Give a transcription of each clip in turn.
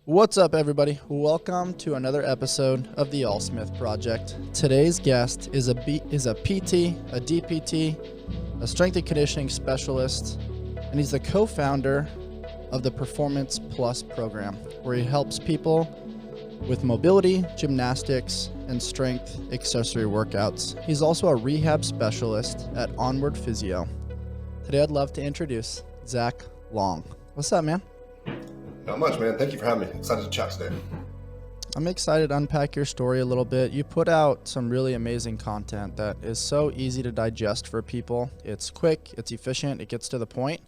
What's up, everybody? Welcome to another episode of the Allsmith Project. Today's guest is a PT, a DPT, a strength and conditioning specialist, and he's the co-founder of the Performance Plus program, where he helps people with mobility, gymnastics, and strength accessory workouts. He's also a rehab specialist at Barbell Physio. Today, I'd love to introduce Zach Long. What's up, man? Not much, man. Thank you for having me. Excited to chat today. I'm excited to unpack your story a little bit. You put out some really amazing content that is so easy to digest for people. It's quick, it's efficient, it gets to the point,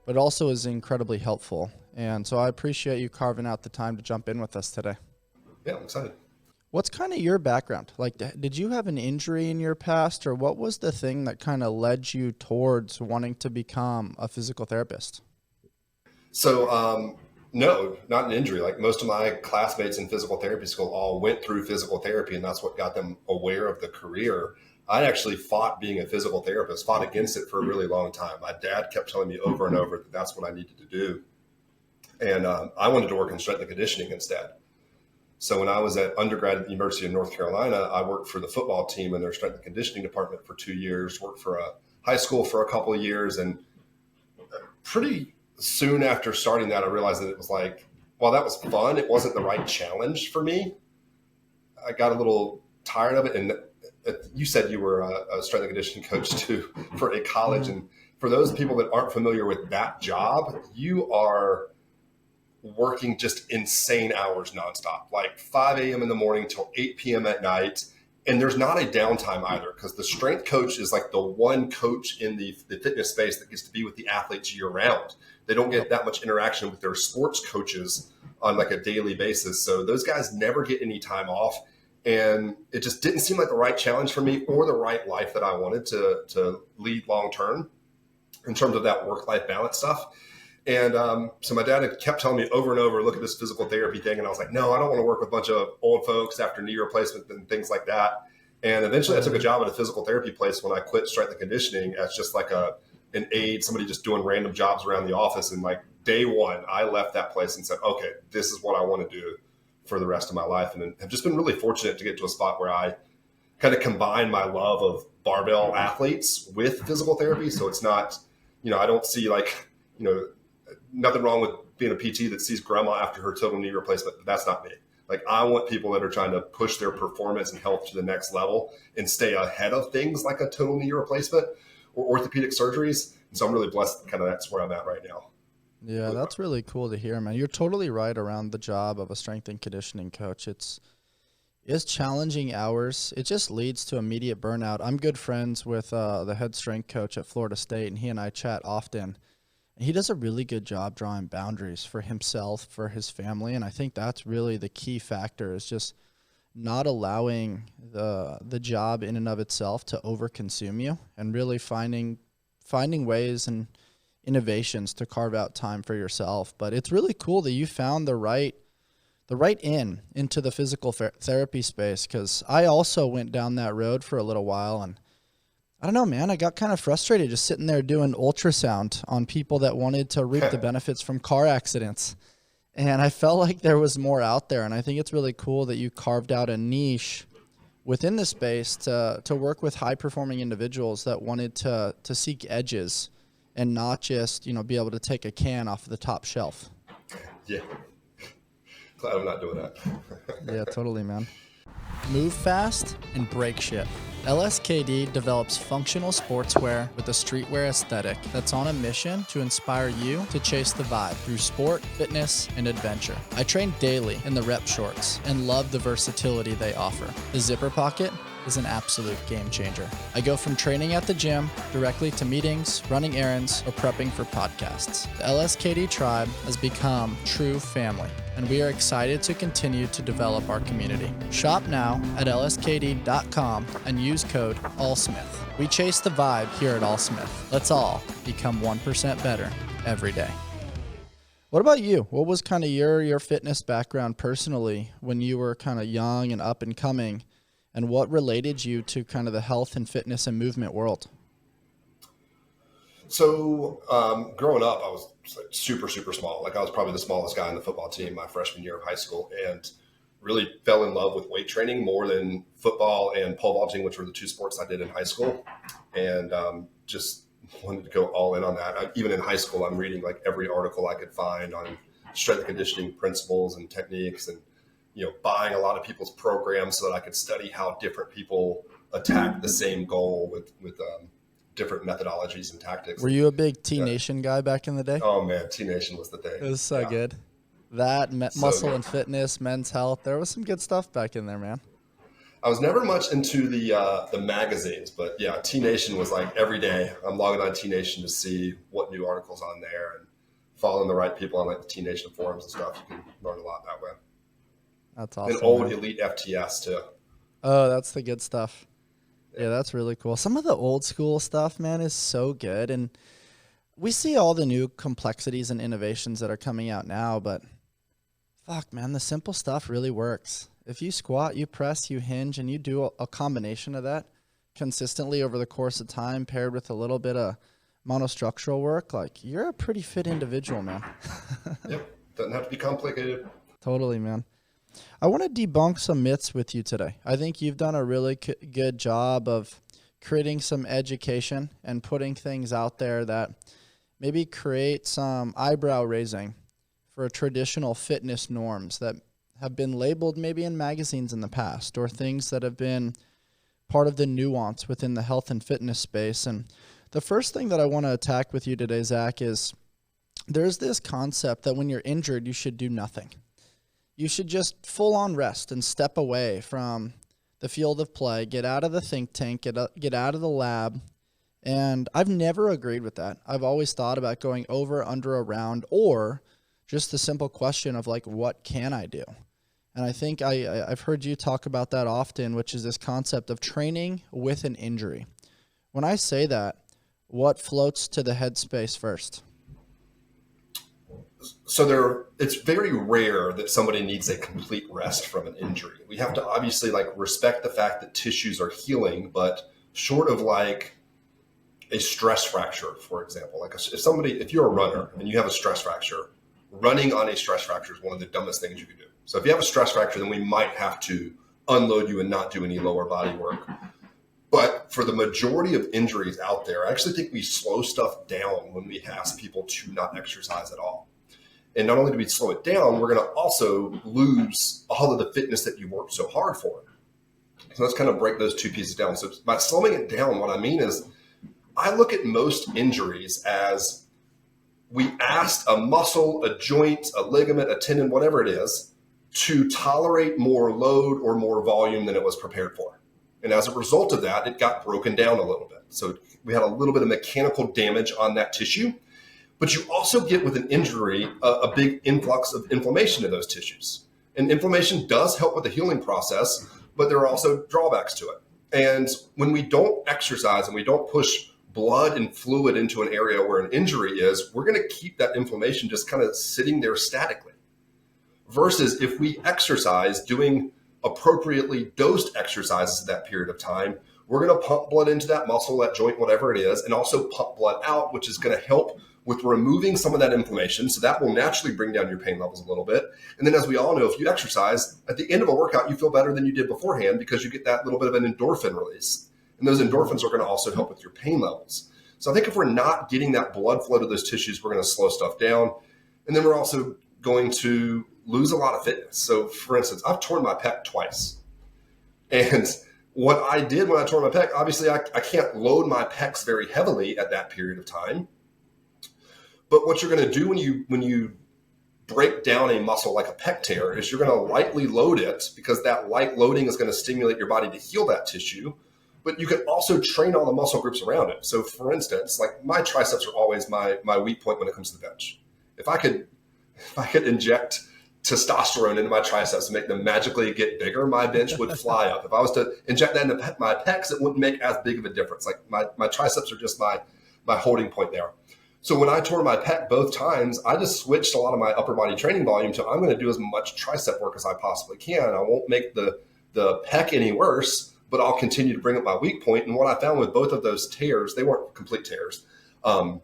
but also is incredibly helpful. And so I appreciate you carving out the time to jump in with us today. Yeah, I'm excited. What's kind of your background? Like, did you have an injury in your past, or what was the thing that kind of led you towards wanting to become a physical therapist? So, no, not an injury. Like most of my classmates in physical therapy school all went through physical therapy, and that's what got them aware of the career. I actually fought being a physical therapist, fought against it for a really long time. My dad kept telling me over and over that that's what I needed to do. And I wanted to work in strength and conditioning instead. So when I was at undergrad at the University of North Carolina, I worked for the football team in their strength and conditioning department for 2 years, worked for a high school for a couple of years, and pretty soon after starting that, I realized that it was like, while that was fun, it wasn't the right challenge for me. I got a little tired of it. And you said you were a strength and conditioning coach too for a college. And for those people that aren't familiar with that job, you are working just insane hours nonstop, like 5 a.m. in the morning till 8 p.m. at night. And there's not a downtime either, because the strength coach is like the one coach in the fitness space that gets to be with the athletes year round. They don't get that much interaction with their sports coaches on like a daily basis. So those guys never get any time off. And it just didn't seem like the right challenge for me or the right life that I wanted to lead long term in terms of that work-life balance stuff. And so my dad had kept telling me over and over, look at this physical therapy thing. And I was like, no, I don't want to work with a bunch of old folks after knee replacement and things like that. And eventually I took a job at a physical therapy place when I quit strength and conditioning as just like an aide, somebody just doing random jobs around the office. And like day one, I left that place and said, okay, this is what I want to do for the rest of my life. And have just been really fortunate to get to a spot where I kind of combine my love of barbell athletes with physical therapy. So it's not, I don't see like, nothing wrong with being a PT that sees grandma after her total knee replacement. But that's not me. Like, I want people that are trying to push their performance and health to the next level and stay ahead of things like a total knee replacement or orthopedic surgeries. And so I'm really blessed. Kind of that's where I'm at right now. Yeah, that's really cool to hear, man. You're totally right around the job of a strength and conditioning coach. It's challenging hours. It just leads to immediate burnout. I'm good friends with the head strength coach at Florida State, and he and I chat often. He does a really good job drawing boundaries for himself, for his family, and I think that's really the key factor, is just not allowing the job in and of itself to overconsume you, and really finding ways and innovations to carve out time for yourself. But it's really cool that you found the right into the physical therapy space, because I also went down that road for a little while, and I don't know, man, I got kind of frustrated just sitting there doing ultrasound on people that wanted to reap the benefits from car accidents. And I felt like there was more out there. And I think it's really cool that you carved out a niche within the space to work with high-performing individuals that wanted to seek edges and not just, be able to take a can off of the top shelf. Yeah. Glad I'm not doing that. Yeah, totally, man. Move fast and break shit. LSKD develops functional sportswear with a streetwear aesthetic that's on a mission to inspire you to chase the vibe through sport, fitness, and adventure. I train daily in the rep shorts and love the versatility they offer. The zipper pocket is an absolute game changer. I go from training at the gym directly to meetings, running errands, or prepping for podcasts. The LSKD tribe has become true family, and we are excited to continue to develop our community. Shop now at lskd.com and use code ALLSMITH. We chase the vibe here at AllSmith. Let's all become 1% better every day. What about you? What was kind of your fitness background personally when you were kind of young and up and coming? And what related you to kind of the health and fitness and movement world? So growing up, I was like super, super small. Like I was probably the smallest guy on the football team my freshman year of high school, and really fell in love with weight training more than football and pole vaulting, which were the two sports I did in high school. And just wanted to go all in on that. Even in high school, I'm reading like every article I could find on strength and conditioning principles and techniques, and buying a lot of people's programs so that I could study how different people attack the same goal with different methodologies and tactics. Were you a big T Nation guy back in the day? Oh man, T Nation was the thing. It was so good. That muscle and fitness, men's health. There was some good stuff back in there, man. I was never much into the magazines, but yeah, T Nation was like every day. I'm logging on T Nation to see what new articles on there, and following the right people on like the T Nation forums and stuff. You can learn a lot that way. That's awesome. And old Elite FTS too. Oh, that's the good stuff. Yeah, that's really cool. Some of the old school stuff, man, is so good. And we see all the new complexities and innovations that are coming out now, but fuck, man, the simple stuff really works. If you squat, you press, you hinge, and you do a combination of that consistently over the course of time, paired with a little bit of monostructural work, like you're a pretty fit individual, man. Yep. Doesn't have to be complicated. Totally, man. I want to debunk some myths with you today. I think you've done a really good job of creating some education and putting things out there that maybe create some eyebrow raising for traditional fitness norms that have been labeled maybe in magazines in the past, or things that have been part of the nuance within the health and fitness space. And the first thing that I want to attack with you today, Zach, is there's this concept that when you're injured, you should do nothing. You should just full on rest and step away from the field of play, get out of the think tank, get out of the lab. And I've never agreed with that. I've always thought about going over, under, around, or just the simple question of like, what can I do? And I think I've heard you talk about that often, which is this concept of training with an injury. When I say that, what floats to the headspace first? So it's very rare that somebody needs a complete rest from an injury. We have to obviously like respect the fact that tissues are healing, but short of like a stress fracture, for example, like if you're a runner and you have a stress fracture, running on a stress fracture is one of the dumbest things you can do. So if you have a stress fracture, then we might have to unload you and not do any lower body work. But for the majority of injuries out there, I actually think we slow stuff down when we ask people to not exercise at all. And not only do we slow it down, we're going to also lose all of the fitness that you worked so hard for. So let's kind of break those two pieces down. So by slowing it down, what I mean is I look at most injuries as we asked a muscle, a joint, a ligament, a tendon, whatever it is, to tolerate more load or more volume than it was prepared for. And as a result of that, it got broken down a little bit. So we had a little bit of mechanical damage on that tissue. But you also get with an injury a big influx of inflammation in those tissues. And inflammation does help with the healing process, but there are also drawbacks to it. And when we don't exercise and we don't push blood and fluid into an area where an injury is, we're going to keep that inflammation just kind of sitting there statically. Versus if we exercise, doing appropriately dosed exercises at that period of time, we're going to pump blood into that muscle, that joint, whatever it is, and also pump blood out, which is going to help with removing some of that inflammation. So that will naturally bring down your pain levels a little bit. And then as we all know, if you exercise, at the end of a workout, you feel better than you did beforehand because you get that little bit of an endorphin release. And those endorphins are going to also help with your pain levels. So I think if we're not getting that blood flow to those tissues, we're going to slow stuff down. And then we're also going to lose a lot of fitness. So for instance, I've torn my pec twice. And what I did when I tore my pec, obviously I can't load my pecs very heavily at that period of time. But what you're going to do when you break down a muscle like a pec tear is you're going to lightly load it, because that light loading is going to stimulate your body to heal that tissue. But you can also train all the muscle groups around it. So for instance, like my triceps are always my weak point when it comes to the bench. If I could inject testosterone into my triceps and make them magically get bigger, my bench would fly up. If I was to inject that into my pecs, it wouldn't make as big of a difference. Like my triceps are just my holding point there. So when I tore my pec both times, I just switched a lot of my upper body training volume to I'm going to do as much tricep work as I possibly can. I won't make the pec any worse, but I'll continue to bring up my weak point. And what I found with both of those tears, they weren't complete tears. um,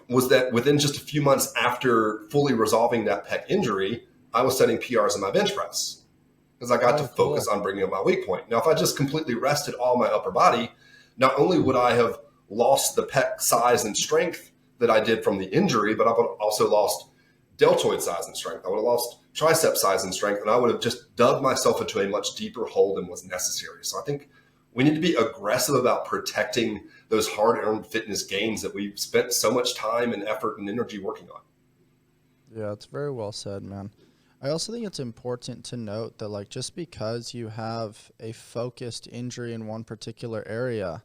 was that within just a few months after fully resolving that pec injury, I was setting PRs in my bench press because I got to focus on bringing up my weak point. Now, if I just completely rested all my upper body, not only would I have lost the pec size and strength that I did from the injury, but I would have also lost deltoid size and strength. I would have lost tricep size and strength, and I would have just dug myself into a much deeper hole than was necessary. So I think we need to be aggressive about protecting those hard-earned fitness gains that we've spent so much time and effort and energy working on. Yeah, it's very well said, man. I also think it's important to note that, like, just because you have a focused injury in one particular area,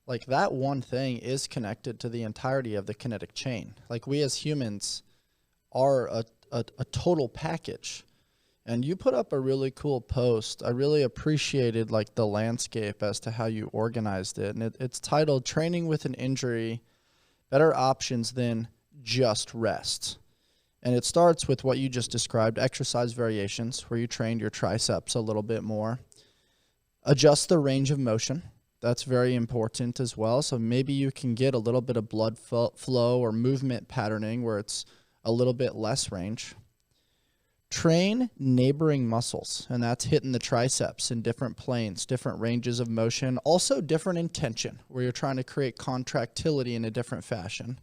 like, that one thing is connected to the entirety of the kinetic chain. Like, we as humans are a total package. And you put up a really cool post. I really appreciated, like, the landscape as to how you organized it. And it's titled Training with an Injury, Better Options Than Just Rest. And it starts with what you just described, exercise variations, where you trained your triceps a little bit more. Adjust the range of motion. That's very important as well. So maybe you can get a little bit of blood flow or movement patterning where it's a little bit less range. Train neighboring muscles, and that's hitting the triceps in different planes, different ranges of motion, also different intention, where you're trying to create contractility in a different fashion.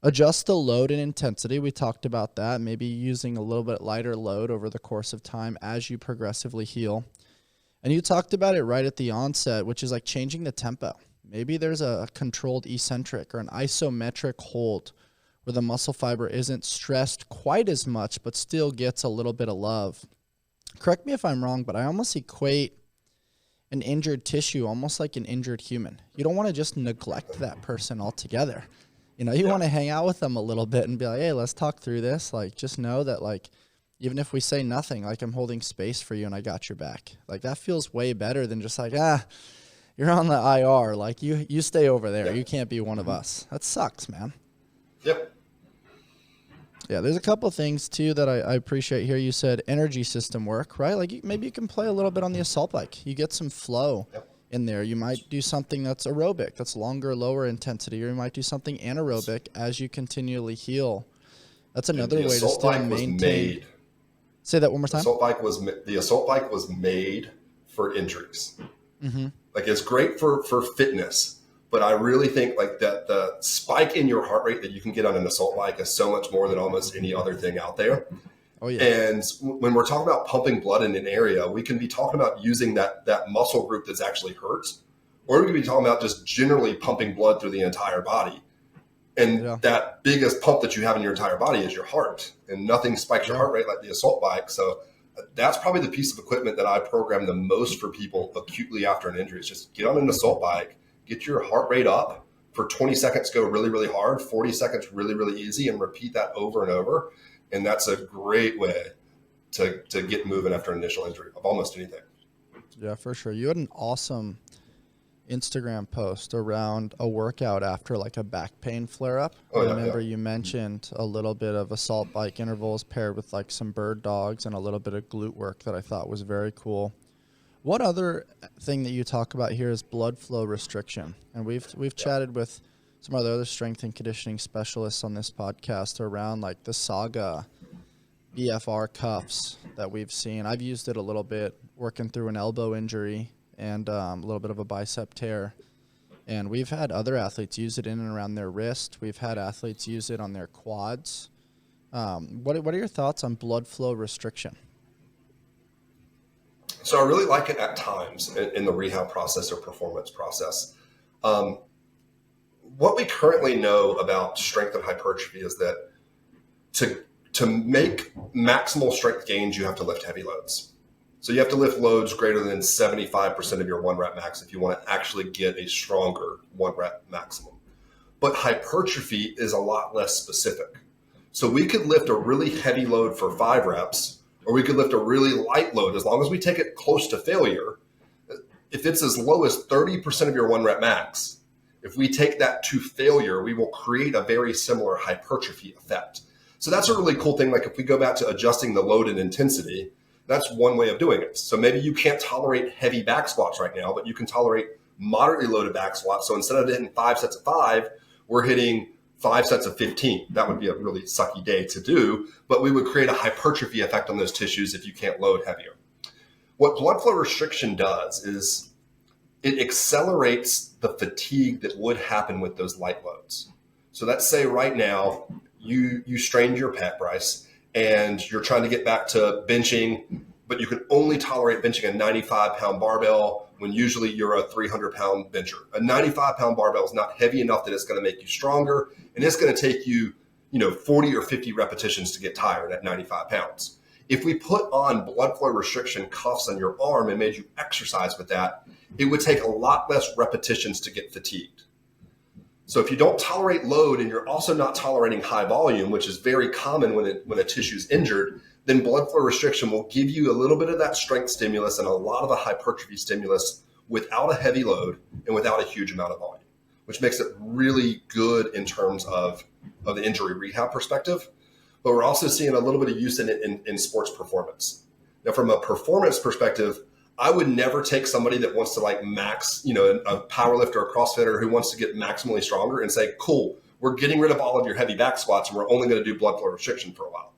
Adjust the load and intensity. We talked about that, maybe using a little bit lighter load over the course of time as you progressively heal. And you talked about it right at the onset, which is like changing the tempo. Maybe there's a controlled eccentric or an isometric hold where the muscle fiber isn't stressed quite as much, but still gets a little bit of love. Correct me if I'm wrong, but I almost equate an injured tissue almost like an injured human. You don't want to just neglect that person altogether. You know, you want to hang out with them a little bit and be like, hey, let's talk through this. Like, just know that, like, even if we say nothing, like, I'm holding space for you and I got your back. Like, that feels way better than just like, you're on the IR. Like, you stay over there. You can't be one of us. That sucks, man. Yep. Yeah, there's a couple of things, too, that I appreciate here. You said energy system work, right? Like, maybe you can play a little bit on the assault bike. You get some flow in there. You might do something that's aerobic, that's longer, lower intensity, or you might do something anaerobic as you continually heal. That's another way to still maintain. Say that one more time. The assault bike was made for injuries. Mm-hmm. Like, it's great for fitness. But I really think, like, that the spike in your heart rate that you can get on an assault bike is so much more than almost any other thing out there. Oh, yeah. And when we're talking about pumping blood in an area, we can be talking about using that muscle group that's actually hurt, or we can be talking about just generally pumping blood through the entire body. And that biggest pump that you have in your entire body is your heart, and nothing spikes your heart rate like the assault bike. So that's probably the piece of equipment that I program the most for people acutely after an injury. Is just get on an assault bike, get your heart rate up for 20 seconds, go really, really hard, 40 seconds, really, really easy, and repeat that over and over. And that's a great way to get moving after an initial injury of almost anything. Yeah, for sure. You had an awesome Instagram post around a workout after, like, a back pain flare-up. I remember you mentioned a little bit of assault bike intervals paired with, like, some bird dogs and a little bit of glute work that I thought was very cool. What other thing that you talk about here is blood flow restriction. And we've chatted with some of the other strength and conditioning specialists on this podcast around, like, the Saga BFR cuffs that we've seen. I've used it a little bit working through an elbow injury and a little bit of a bicep tear. And we've had other athletes use it in and around their wrist. We've had athletes use it on their quads. What are your thoughts on blood flow restriction? So I really like it at times in the rehab process or performance process. What we currently know about strength and hypertrophy is that to make maximal strength gains, you have to lift heavy loads. So you have to lift loads greater than 75% of your 1 rep max if you want to actually get a stronger 1 rep maximum. But hypertrophy is a lot less specific. So we could lift a really heavy load for 5 reps, or we could lift a really light load as long as we take it close to failure. If it's as low as 30% of your 1 rep max, if we take that to failure, we will create a very similar hypertrophy effect. So that's a really cool thing. Like, if we go back to adjusting the load and intensity, that's one way of doing it. So maybe you can't tolerate heavy back squats right now, but you can tolerate moderately loaded back squat. So instead of hitting 5 sets of 5, we're hitting 5 sets of 15. That would be a really sucky day to do, but we would create a hypertrophy effect on those tissues if you can't load heavier. What blood flow restriction does is it accelerates the fatigue that would happen with those light loads. So let's say right now you strained your pec, Bryce, and you're trying to get back to benching, but you can only tolerate benching a 95-pound barbell when usually you're a 300-pound bencher. A 95-pound barbell is not heavy enough that it's going to make you stronger, and it's going to take you, 40 or 50 repetitions to get tired at 95 pounds. If we put on blood flow restriction cuffs on your arm and made you exercise with that, it would take a lot less repetitions to get fatigued. So if you don't tolerate load and you're also not tolerating high volume, which is very common when a tissue is injured, then blood flow restriction will give you a little bit of that strength stimulus and a lot of the hypertrophy stimulus without a heavy load and without a huge amount of volume, which makes it really good in terms of the injury rehab perspective. But we're also seeing a little bit of use in it in sports performance. Now, from a performance perspective, I would never take somebody that wants to max, a power lifter or CrossFitter who wants to get maximally stronger and say, cool, we're getting rid of all of your heavy back squats and we're only going to do blood flow restriction for a while.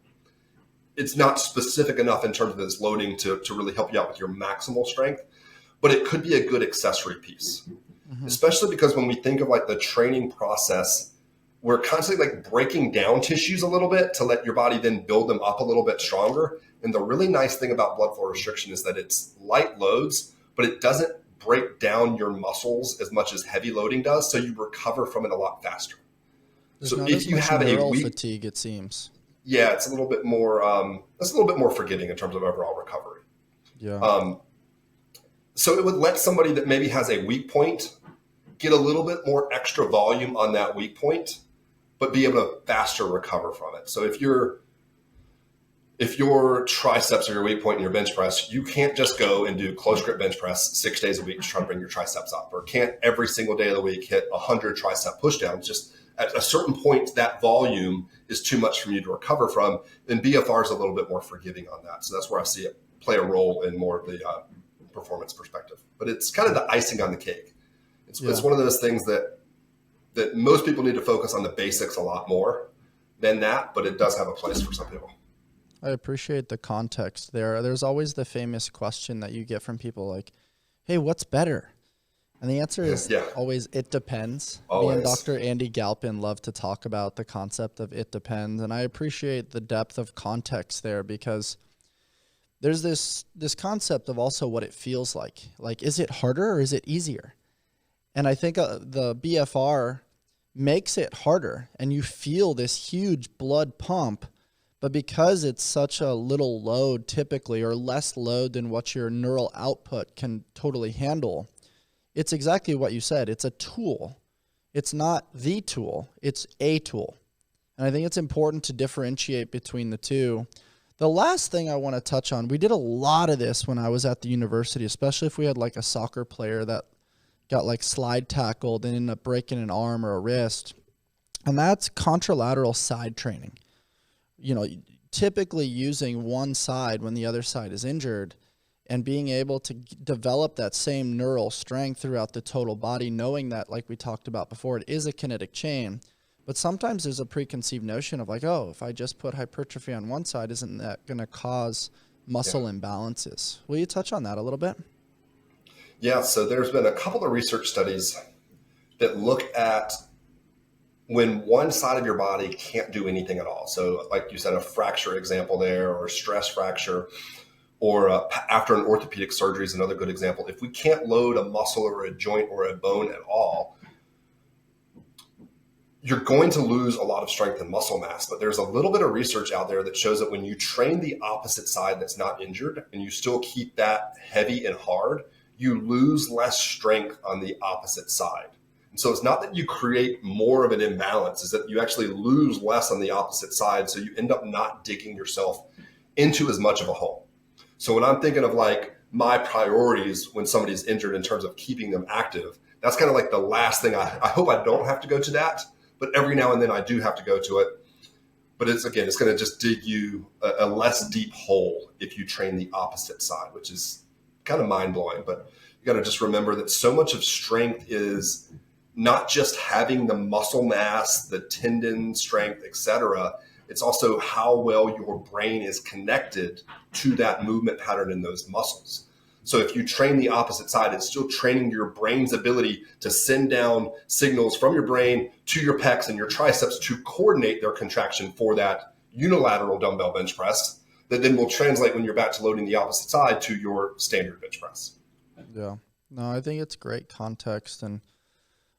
It's not specific enough in terms of its loading to really help you out with your maximal strength, but it could be a good accessory piece, especially because when we think of the training process, we're constantly breaking down tissues a little bit to let your body then build them up a little bit stronger. And the really nice thing about blood flow restriction is that it's light loads, but it doesn't break down your muscles as much as heavy loading does. So you recover from it a lot faster. There's not if you have a weak fatigue, it seems. Yeah, it's a little bit more. It's a little bit more forgiving in terms of overall recovery. Yeah. So it would let somebody that maybe has a weak point get a little bit more extra volume on that weak point, but be able to faster recover from it. So if your triceps are your weak point in your bench press, you can't just go and do close grip bench press 6 days a week to try to bring your triceps up, or can't every single day of the week hit 100 tricep pushdowns. Just at a certain point, that volume is too much for you to recover from. Then BFR is a little bit more forgiving on that. So that's where I see it play a role in more of the performance perspective. But it's kind of the icing on the cake. It's one of those things that most people need to focus on the basics a lot more than that, but it does have a place for some people. I appreciate the context there. There's always the famous question that you get from people like, hey, what's better? And the answer is always, it depends. Always. Me and Dr. Andy Galpin love to talk about the concept of it depends. And I appreciate the depth of context there, because there's this concept of also what it feels like. Like, is it harder or is it easier? And I think the BFR makes it harder, and you feel this huge blood pump, but because it's such a little load typically, or less load than what your neural output can totally handle, it's exactly what you said. It's a tool. It's not the tool. It's a tool. And I think it's important to differentiate between the two. The last thing I want to touch on, we did a lot of this when I was at the university, especially if we had a soccer player that got slide tackled and ended up breaking an arm or a wrist. And that's contralateral side training. Typically using one side when the other side is injured, and being able to develop that same neural strength throughout the total body, knowing that, like we talked about before, it is a kinetic chain. But sometimes there's a preconceived notion of if I just put hypertrophy on one side, isn't that going to cause muscle imbalances? Will you touch on that a little bit? Yeah, so there's been a couple of research studies that look at when one side of your body can't do anything at all. So like you said, a fracture example there, or a stress fracture, or after an orthopedic surgery is another good example. If we can't load a muscle or a joint or a bone at all, you're going to lose a lot of strength and muscle mass. But there's a little bit of research out there that shows that when you train the opposite side that's not injured, and you still keep that heavy and hard, you lose less strength on the opposite side. And so it's not that you create more of an imbalance, it's that you actually lose less on the opposite side. So you end up not digging yourself into as much of a hole. So when I'm thinking of my priorities when somebody's injured in terms of keeping them active, that's kind of the last thing. I hope I don't have to go to that, but every now and then I do have to go to it. But it's going to just dig you a less deep hole if you train the opposite side, which is kind of mind blowing. But you got to just remember that so much of strength is not just having the muscle mass, the tendon strength, etc. It's also how well your brain is connected to that movement pattern in those muscles. So if you train the opposite side, it's still training your brain's ability to send down signals from your brain to your pecs and your triceps to coordinate their contraction for that unilateral dumbbell bench press that then will translate when you're back to loading the opposite side to your standard bench press. Yeah. No, I think it's great context and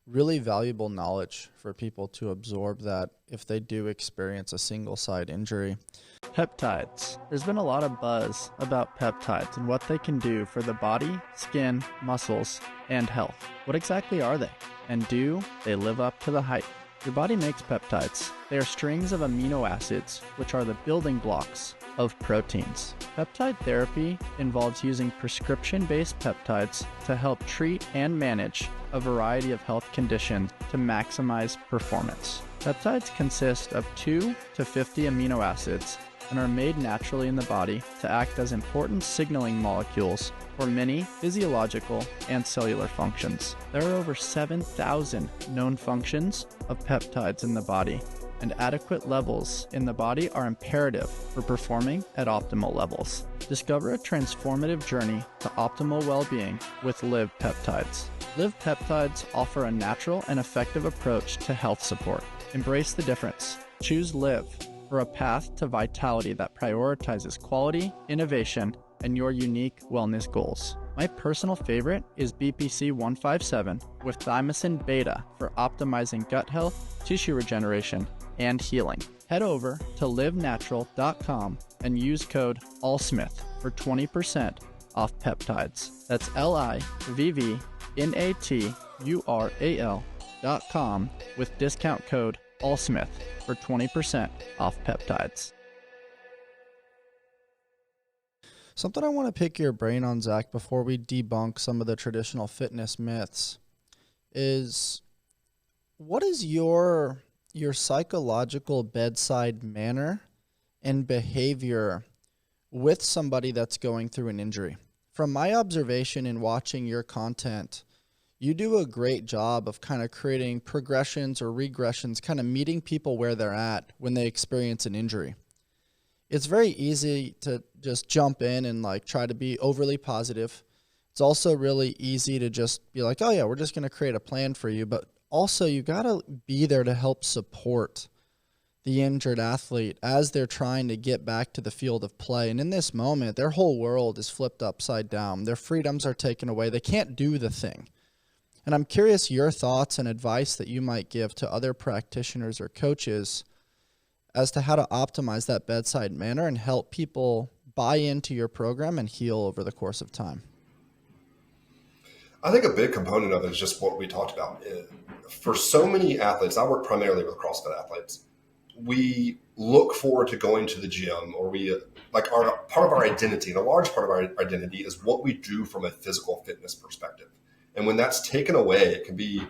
really valuable knowledge for people to absorb that if they do experience a single side injury. Peptides. There's been a lot of buzz about peptides and what they can do for the body, skin, muscles, and health. What exactly are they? And do they live up to the hype? Your body makes peptides. They are strings of amino acids, which are the building blocks of proteins. Peptide therapy involves using prescription-based peptides to help treat and manage a variety of health conditions to maximize performance. Peptides consist of 2 to 50 amino acids and are made naturally in the body to act as important signaling molecules for many physiological and cellular functions. There are over 7,000 known functions of peptides in the body, and adequate levels in the body are imperative for performing at optimal levels. Discover a transformative journey to optimal well-being with Live Peptides. Live Peptides offer a natural and effective approach to health support. Embrace the difference. Choose Live for a path to vitality that prioritizes quality, innovation, and your unique wellness goals. My personal favorite is BPC 157 with thymosin beta for optimizing gut health, tissue regeneration, and healing. Head over to livenatural.com and use code ALLSMITH for 20% off peptides. That's LIVVNATURAL.com with discount code ALLSMITH for 20% off peptides. Something I want to pick your brain on, Zach, before we debunk some of the traditional fitness myths is, what is your psychological bedside manner and behavior with somebody that's going through an injury? From my observation in watching your content, you do a great job of kind of creating progressions or regressions, kind of meeting people where they're at when they experience an injury. It's very easy to just jump in and like try to be overly positive. It's also really easy to just be like, oh yeah, we're just going to create a plan for you. But also you got to be there to help support the injured athlete as they're trying to get back to the field of play. And in this moment, their whole world is flipped upside down. Their freedoms are taken away. They can't do the thing. And I'm curious your thoughts and advice that you might give to other practitioners or coaches as to how to optimize that bedside manner and help people buy into your program and heal over the course of time. I think a big component of it is just what we talked about. For so many athletes, I work primarily with CrossFit athletes. We look forward to going to the gym, or part of our identity, and a large part of our identity is what we do from a physical fitness perspective. And when that's taken away, it can be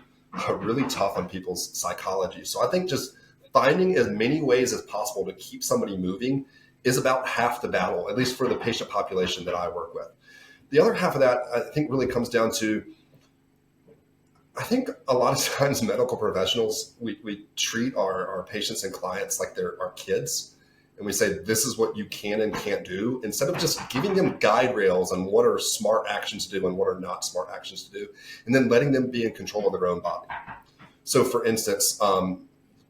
really tough on people's psychology. So I think just finding as many ways as possible to keep somebody moving is about half the battle, at least for the patient population that I work with. The other half of that, I think, really comes down to, I think a lot of times medical professionals, we treat our patients and clients like they're our kids. And we say, this is what you can and can't do, instead of just giving them guide rails on what are smart actions to do and what are not smart actions to do, and then letting them be in control of their own body. So for instance,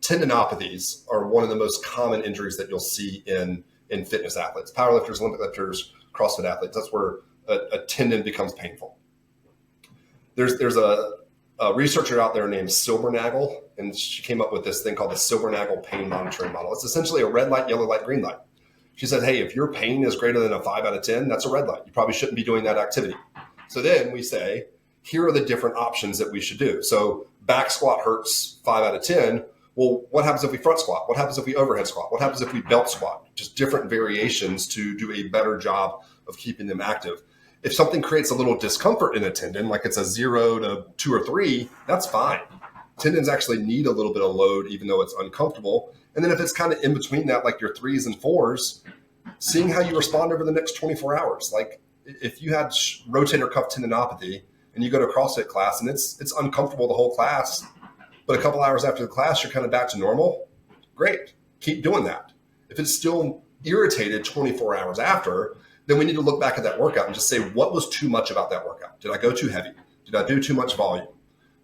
tendinopathies are one of the most common injuries that you'll see in fitness athletes, powerlifters, Olympic lifters, CrossFit athletes. That's where a tendon becomes painful. There's a researcher out there named Silbernagel, and she came up with this thing called the Silbernagel pain monitoring model. It's essentially a red light, yellow light, green light. She said, hey, if your pain is greater than a 5 out of 10, that's a red light. You probably shouldn't be doing that activity. So then we say, here are the different options that we should do. So back squat hurts 5 out of 10. Well, what happens if we front squat? What happens if we overhead squat? What happens if we belt squat? Just different variations to do a better job of keeping them active. If something creates a little discomfort in a tendon, like it's a 0 to 2 or 3, that's fine. Tendons actually need a little bit of load, even though it's uncomfortable. And then if it's kind of in between that, like your 3s and 4s, seeing how you respond over the next 24 hours. Like if you had rotator cuff tendinopathy and you go to CrossFit class and it's uncomfortable the whole class, but a couple hours after the class, you're kind of back to normal. Great. Keep doing that. If it's still irritated 24 hours after, then we need to look back at that workout and just say, what was too much about that workout? Did I go too heavy? Did I do too much volume?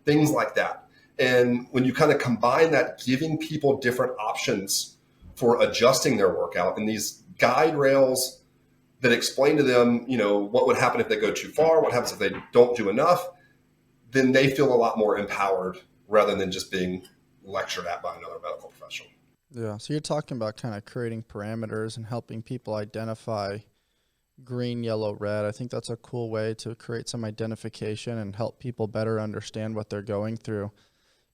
Things like that. And when you kind of combine that, giving people different options for adjusting their workout and these guide rails that explain to them, what would happen if they go too far, what happens if they don't do enough, then they feel a lot more empowered rather than just being lectured at by another medical professional. Yeah. So you're talking about kind of creating parameters and helping people identify green, yellow, red. I think that's a cool way to create some identification and help people better understand what they're going through.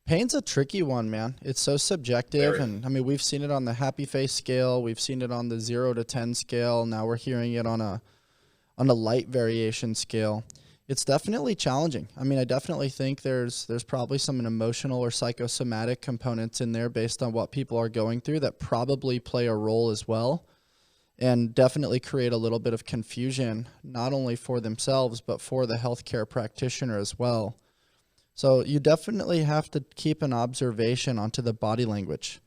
Pain's a tricky one, man. It's so subjective. Very. And I mean, we've seen it on the happy face scale. We've seen it on the 0 to 10 scale. Now we're hearing it on a light variation scale. It's definitely challenging. I mean, I definitely think there's probably some emotional or psychosomatic components in there based on what people are going through that probably play a role as well, and definitely create a little bit of confusion, not only for themselves, but for the healthcare practitioner as well. So you definitely have to keep an observation onto the body language.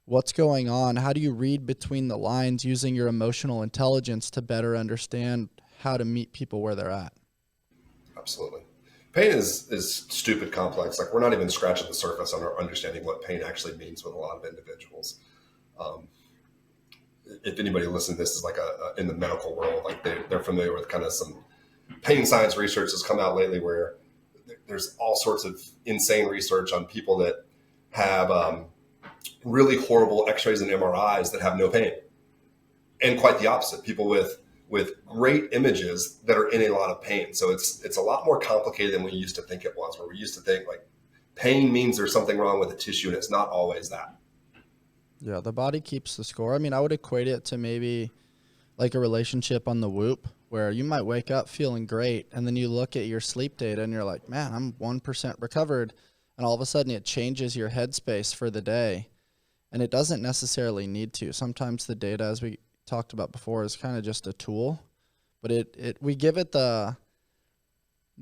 What's going on? How do you read between the lines using your emotional intelligence to better understand how to meet people where they're at? Absolutely. Pain is stupid complex. Like, we're not even scratching the surface on our understanding what pain actually means with a lot of individuals. If anybody listening to this is like in the medical world, like they're familiar with kind of some pain science research that's come out lately where there's all sorts of insane research on people that have really horrible x-rays and MRIs that have no pain. And quite the opposite, people with great images that are in a lot of pain. So it's a lot more complicated than we used to think it was, where we used to think like pain means there's something wrong with the tissue, and it's not always that. Yeah, the body keeps the score. I mean, I would equate it to maybe like a relationship on the Whoop, where you might wake up feeling great, and then you look at your sleep data and you're like, man, I'm 1% recovered. And all of a sudden it changes your headspace for the day. And it doesn't necessarily need to. Sometimes the data, as we talked about before, is kind of just a tool, but we give it the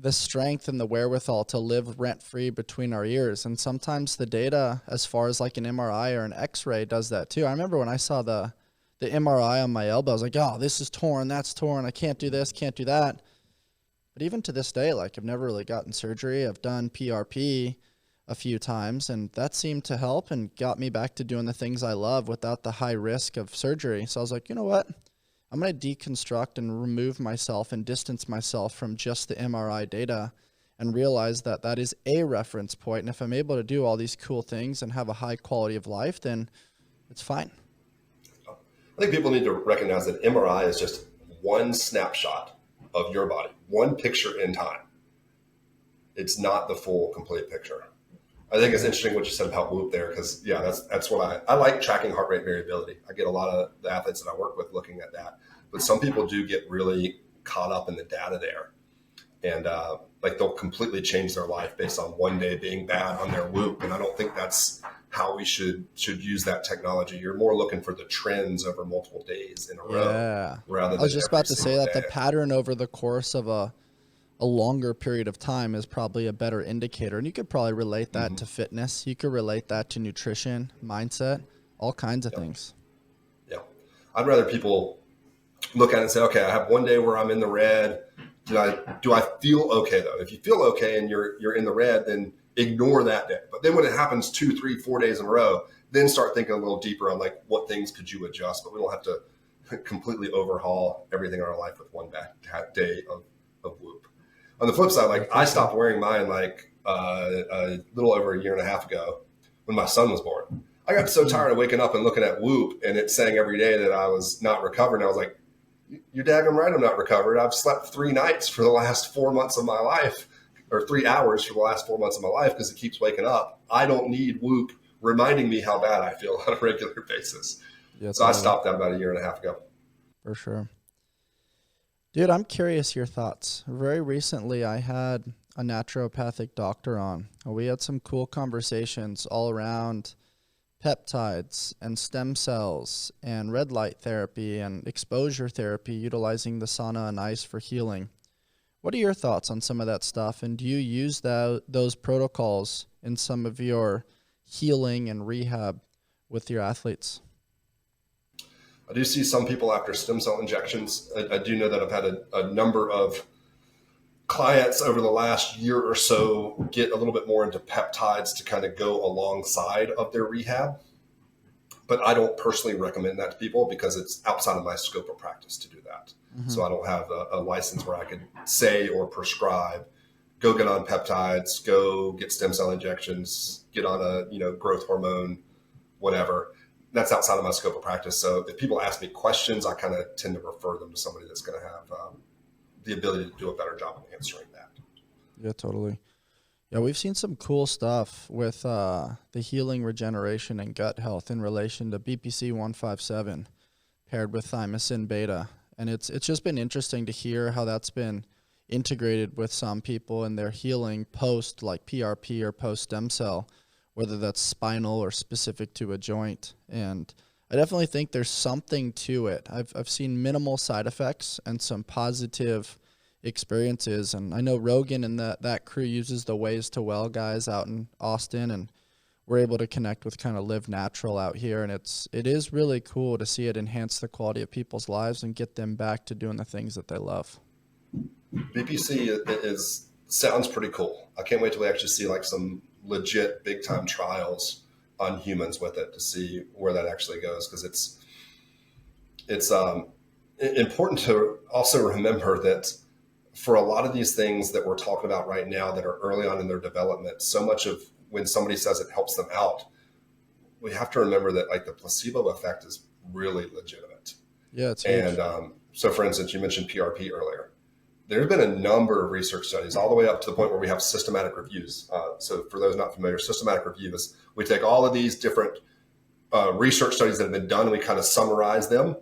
strength and the wherewithal to live rent-free between our ears. And sometimes the data, as far as like an MRI or an X-ray, does that too. I remember when I saw the MRI on my elbow, I was like, oh, this is torn, that's torn, I can't do this, can't do that. But even to this day, like, I've never really gotten surgery. I've done PRP a few times, and that seemed to help and got me back to doing the things I love without the high risk of surgery. So I was like, you know what? I'm going to deconstruct and remove myself and distance myself from just the MRI data and realize that that is a reference point. And if I'm able to do all these cool things and have a high quality of life, then it's fine. I think people need to recognize that MRI is just one snapshot of your body, one picture in time. It's not the full, complete picture. I think it's interesting what you said about Whoop there, because that's what I like, tracking heart rate variability. I get a lot of the athletes that I work with looking at that, but some people do get really caught up in the data there, and like they'll completely change their life based on one day being bad on their Whoop. And I don't think that's how we should use that technology. You're more looking for the trends over multiple days in a row, rather than I was just about to say that day. the pattern over the course of a longer period of time is probably a better indicator. And you could probably relate that to fitness. You could relate that to nutrition, mindset, all kinds of things. Yeah. I'd rather people look at it and say, okay, I have one day where I'm in the red. Do I feel okay though? If you feel okay and you're in the red, then ignore that day. But then when it happens 2, 3, 4 days in a row, then start thinking a little deeper on like what things could you adjust. But we don't have to completely overhaul everything in our life with one bad day of Whoop. On the flip side, like I stopped wearing mine like a little over a year and a half ago when my son was born. I got so tired of waking up and looking at Whoop and it saying every day that I was not recovered. And I was like, you're daggum right, I'm not recovered. I've slept 3 nights for the last 4 months of my life, or 3 hours for the last 4 months of my life, because it keeps waking up. I don't need Whoop reminding me how bad I feel on a regular basis. Yeah, so I stopped that about a year and a half ago. For sure. Dude, I'm curious your thoughts. Very recently, I had a naturopathic doctor on. We had some cool conversations all around peptides and stem cells and red light therapy and exposure therapy, utilizing the sauna and ice for healing. What are your thoughts on some of that stuff? And do you use those protocols in some of your healing and rehab with your athletes? I do see some people after stem cell injections. I do know that I've had a number of clients over the last year or so get a little bit more into peptides to kind of go alongside of their rehab. But I don't personally recommend that to people because it's outside of my scope of practice to do that. Mm-hmm. So I don't have a license where I could say or prescribe, go get on peptides, go get stem cell injections, get on a growth hormone, whatever. That's outside of my scope of practice. So if people ask me questions, I kind of tend to refer them to somebody that's going to have the ability to do a better job of answering that. Yeah, totally. Yeah, we've seen some cool stuff with the healing, regeneration, and gut health in relation to BPC 157 paired with thymosin beta. And it's just been interesting to hear how that's been integrated with some people in their healing post like PRP or post stem cell, whether that's spinal or specific to a joint. And I definitely think there's something to it. I've seen minimal side effects and some positive experiences. And I know Rogan and that crew uses the Ways to Well guys out in Austin, and we're able to connect with kind of Live Natural out here. And it is really cool to see it enhance the quality of people's lives and get them back to doing the things that they love. BPC sounds pretty cool. I can't wait till we actually see like some legit big time trials on humans with it to see where that actually goes. Cause it's important to also remember that for a lot of these things that we're talking about right now that are early on in their development, so much of when somebody says it helps them out, we have to remember that like the placebo effect is really legitimate. Yeah, it's huge. And so for instance, you mentioned PRP earlier. There's been a number of research studies all the way up to the point where we have systematic reviews. So for those not familiar, systematic review is we take all of these different research studies that have been done and we kind of summarize them.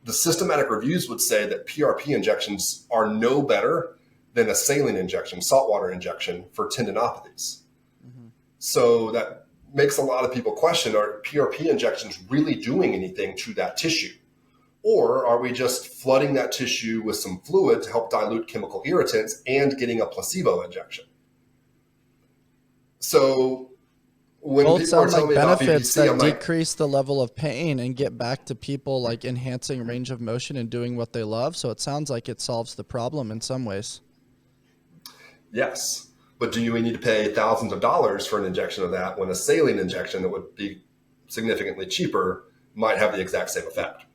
The systematic reviews would say that PRP injections are no better than a saline injection, saltwater injection for tendinopathies. Mm-hmm. So that makes a lot of people question, are PRP injections really doing anything to that tissue? Or are we just flooding that tissue with some fluid to help dilute chemical irritants and getting a placebo injection? So when both people are sound telling like me about benefits BPC, that I'm like, decrease the level of pain and get back to people like enhancing range of motion and doing what they love. So it sounds like it solves the problem in some ways. Yes. But do you need to pay thousands of dollars for an injection of that when a saline injection that would be significantly cheaper might have the exact same effect?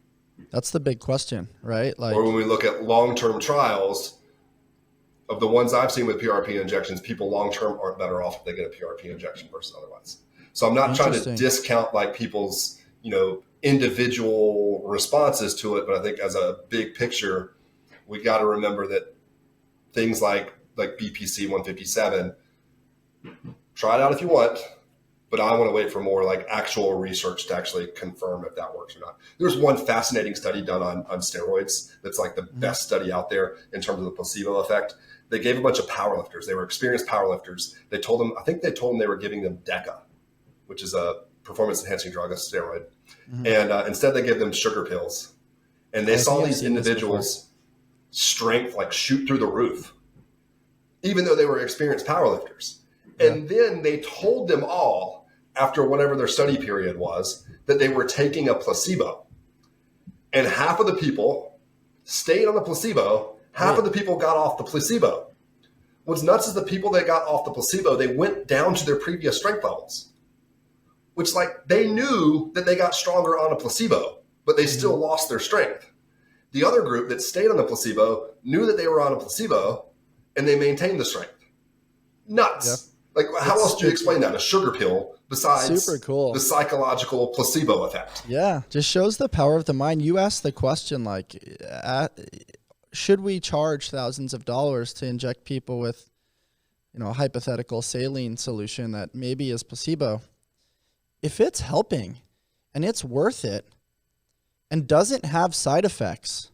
That's the big question, right? Like, or when we look at long-term trials of the ones I've seen with PRP injections, people long-term aren't better off if they get a PRP injection versus otherwise. So I'm not trying to discount like people's, individual responses to it. But I think as a big picture, we got to remember that things like BPC 157, try it out if you want. But I want to wait for more like actual research to actually confirm if that works or not. There's one fascinating study done on steroids that's like the best study out there in terms of the placebo effect. They gave a bunch of powerlifters. They were experienced powerlifters. They told them they were giving them DECA, which is a performance enhancing drug, a steroid. Mm-hmm. And instead they gave them sugar pills. And they saw these individuals' strength like shoot through the roof, even though they were experienced powerlifters. Yeah. And then they told them all, after whatever their study period was, that they were taking a placebo. And half of the people stayed on the placebo, half of the people got off the placebo. What's nuts is the people that got off the placebo, they went down to their previous strength levels, which like they knew that they got stronger on a placebo, but they still lost their strength. The other group that stayed on the placebo knew that they were on a placebo and they maintained the strength. Nuts. Yep. Like, how else do you explain that? A sugar pill besides super cool. The psychological placebo effect. Yeah, just shows the power of the mind. You asked the question, like, should we charge thousands of dollars to inject people with, a hypothetical saline solution that maybe is placebo? If it's helping and it's worth it and doesn't have side effects,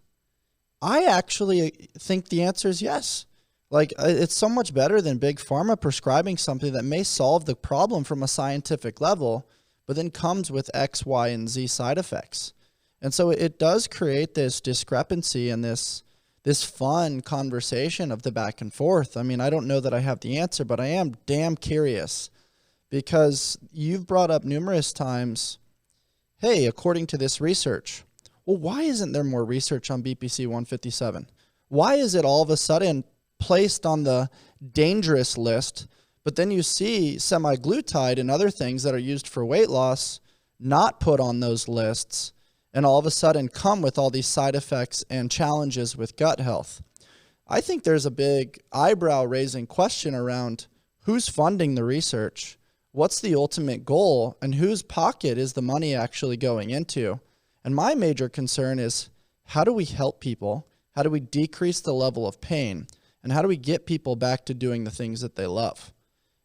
I actually think the answer is yes. Like, it's so much better than big pharma prescribing something that may solve the problem from a scientific level, but then comes with X, Y, and Z side effects. And so it does create this discrepancy and this this fun conversation of the back and forth. I mean, I don't know that I have the answer, but I am damn curious because you've brought up numerous times, hey, according to this research, well, why isn't there more research on BPC 157? Why is it all of a sudden placed on the dangerous list, but then you see semaglutide and other things that are used for weight loss not put on those lists, and all of a sudden come with all these side effects and challenges with gut health? I think there's a big eyebrow-raising question around who's funding the research, what's the ultimate goal, and whose pocket is the money actually going into? And my major concern is, how do we help people? How do we decrease the level of pain? And how do we get people back to doing the things that they love?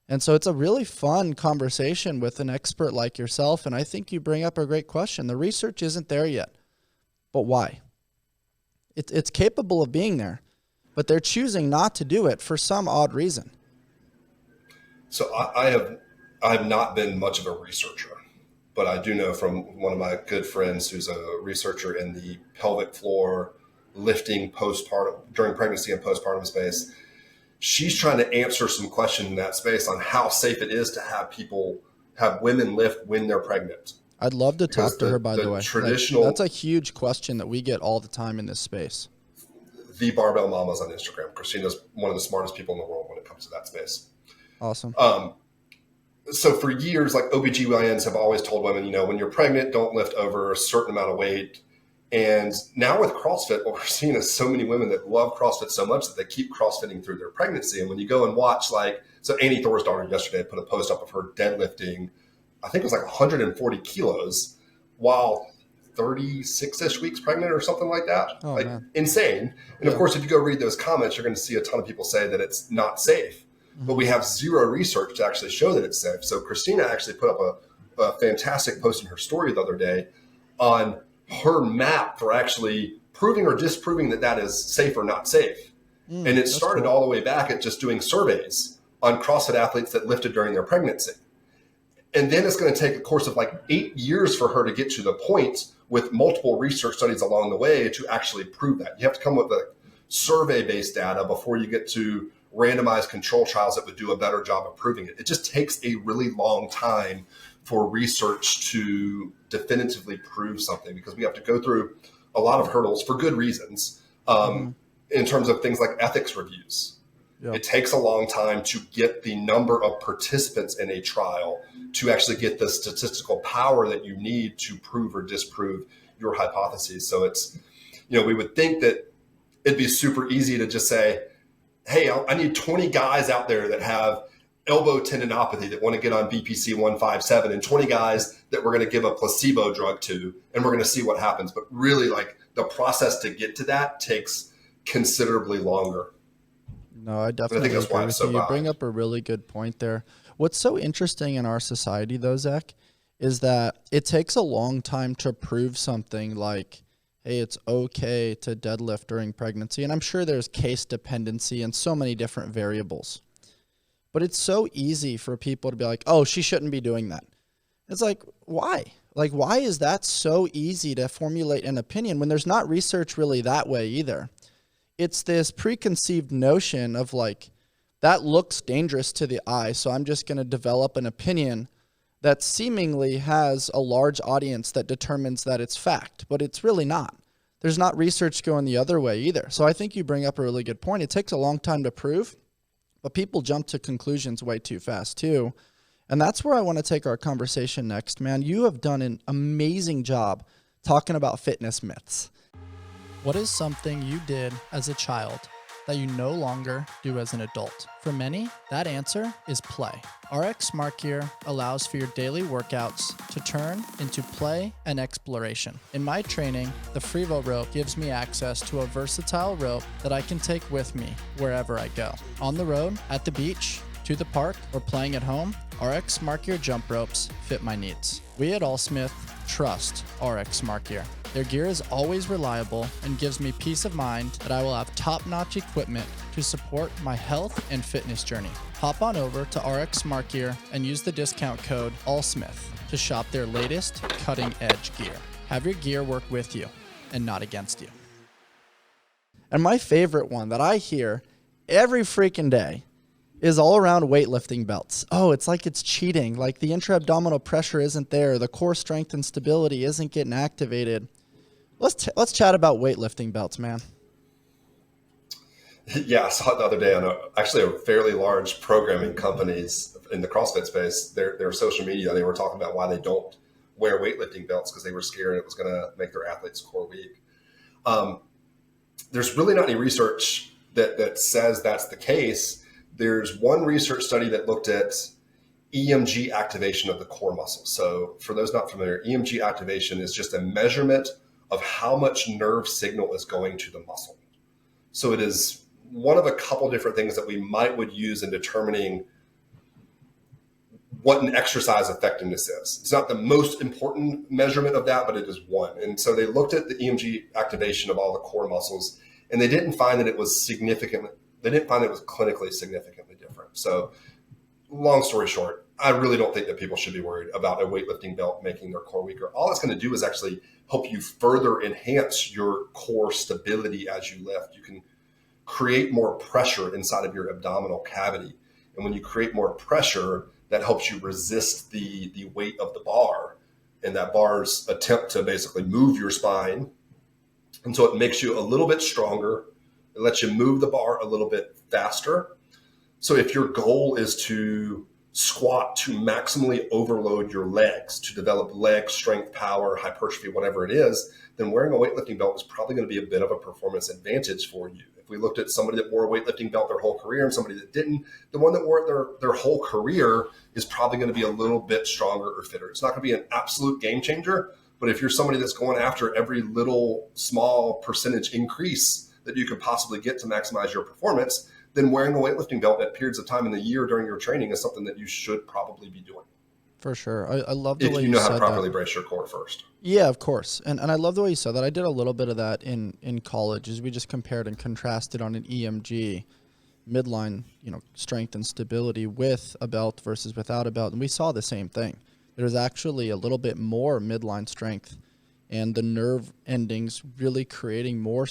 And so it's a really fun conversation with an expert like yourself, and I think you bring up a great question. The research isn't there yet, but why? It's capable of being there, but they're choosing not to do it for some odd reason. So I have not been much of a researcher, but I do know from one of my good friends who's a researcher in the pelvic floor lifting postpartum, during pregnancy and postpartum space. She's trying to answer some questions in that space on how safe it is to have women lift when they're pregnant. I'd love to talk to her, by the way. Traditional, that's a huge question that we get all the time in this space. The Barbell Mamas on Instagram. Christina's one of the smartest people in the world when it comes to that space. Awesome. So for years, like OBGYNs have always told women, when you're pregnant, don't lift over a certain amount of weight. And now with CrossFit, what we're seeing is so many women that love CrossFit so much that they keep CrossFitting through their pregnancy. And when you go and watch, so Annie Thor's daughter yesterday put a post up of her deadlifting, I think it was 140 kilos while 36-ish weeks pregnant or something like that. Oh, man. Insane. And of course, if you go read those comments, you're going to see a ton of people say that it's not safe. Mm-hmm. But we have zero research to actually show that it's safe. So Christina actually put up a fantastic post in her story the other day on her map for actually proving or disproving that is safe or not safe. And it started cool. all the way back at just doing surveys on CrossFit athletes that lifted during their pregnancy. And then it's going to take a course of 8 years for her to get to the point with multiple research studies along the way to actually prove that. You have to come with survey-based data before you get to randomized control trials that would do a better job of proving it. It just takes a really long time for research to definitively prove something, because we have to go through a lot of hurdles for good reasons in terms of things like ethics reviews. Yep. It takes a long time to get the number of participants in a trial to actually get the statistical power that you need to prove or disprove your hypotheses. So it's, we would think that it'd be super easy to just say, hey, I need 20 guys out there that have elbow tendinopathy that want to get on BPC 157 and 20 guys that we're going to give a placebo drug to, and we're going to see what happens. But really, the process to get to that takes considerably longer. No, I definitely think that's why it's so you bring up a really good point there. What's so interesting in our society, though, Zach, is that it takes a long time to prove something like, hey, it's okay to deadlift during pregnancy. And I'm sure there's case dependency and so many different variables. But it's so easy for people to be like, oh, she shouldn't be doing that. It's why? Why is that so easy to formulate an opinion when there's not research really that way either? It's this preconceived notion of that looks dangerous to the eye, so I'm just going to develop an opinion that seemingly has a large audience that determines that it's fact, but it's really not. There's not research going the other way either. So I think you bring up a really good point. It takes a long time to prove, but people jump to conclusions way too fast too. And that's where I want to take our conversation next, man. You have done an amazing job talking about fitness myths. What is something you did as a child that you no longer do as an adult? For many, that answer is play. RX Smart Gear allows for your daily workouts to turn into play and exploration. In my training, the Frevo rope gives me access to a versatile rope that I can take with me wherever I go. On the road, at the beach, to the park, or playing at home, RX Smart Gear jump ropes fit my needs. We at Allsmith trust RX Smart Gear. Their gear is always reliable and gives me peace of mind that I will have top-notch equipment to support my health and fitness journey. Hop on over to RX Smart Gear and use the discount code ALLSMITH to shop their latest cutting-edge gear. Have your gear work with you and not against you. And my favorite one that I hear every freaking day is all around weightlifting belts. Oh, it's like it's cheating. Like the intra-abdominal pressure isn't there. The core strength and stability isn't getting activated. Let's chat about weightlifting belts, man. Yeah, I saw it the other day on actually a fairly large programming companies in the CrossFit space. Their social media, they were talking about why they don't wear weightlifting belts because they were scared it was going to make their athletes' core weak. There's really not any research that says that's the case. There's one research study that looked at EMG activation of the core muscle. So for those not familiar, EMG activation is just a measurement of how much nerve signal is going to the muscle. So it is one of a couple different things that we would use in determining what an exercise effectiveness is. It's not the most important measurement of that, but it is one. And so they looked at the EMG activation of all the core muscles, and they didn't find that it was significant. They didn't find it was clinically significantly different. So long story short, I really don't think that people should be worried about a weightlifting belt making their core weaker. All it's going to do is actually help you further enhance your core stability as you lift. You can create more pressure inside of your abdominal cavity. And when you create more pressure, that helps you resist the weight of the bar and that bar's attempt to basically move your spine. And so it makes you a little bit stronger. It lets you move the bar a little bit faster. So if your goal is to squat to maximally overload your legs, to develop leg strength, power, hypertrophy, whatever it is, then wearing a weightlifting belt is probably going to be a bit of a performance advantage for you. If we looked at somebody that wore a weightlifting belt their whole career and somebody that didn't, the one that wore it their whole career is probably going to be a little bit stronger or fitter. It's not going to be an absolute game changer, but if you're somebody that's going after every little small percentage increase that you could possibly get to maximize your performance, then wearing a weightlifting belt at periods of time in the year during your training is something that you should probably be doing. For sure. I love the way you know how to said properly that. brace your core first. Yeah, of course. And I love the way you said that. I did a little bit of that in college as we just compared and contrasted on an EMG midline, strength and stability with a belt versus without a belt. And we saw the same thing. There's actually a little bit more midline strength and the nerve endings really creating more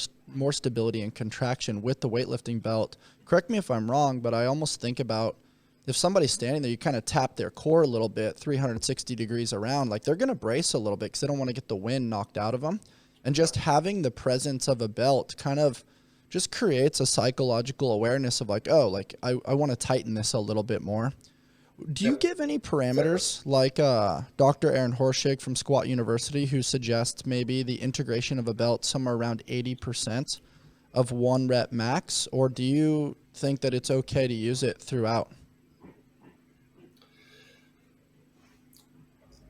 stability and contraction with the weightlifting belt. Correct me if I'm wrong, but I almost think about if somebody's standing there, you kind of tap their core a little bit, 360 degrees around, like they're going to brace a little bit because they don't want to get the wind knocked out of them. And just having the presence of a belt kind of just creates a psychological awareness of like, oh, like I want to tighten this a little bit more. Do you give any parameters like Dr. Aaron Horschig from Squat University who suggests maybe the integration of a belt somewhere around 80% of 1 rep max, or do you think that it's okay to use it throughout?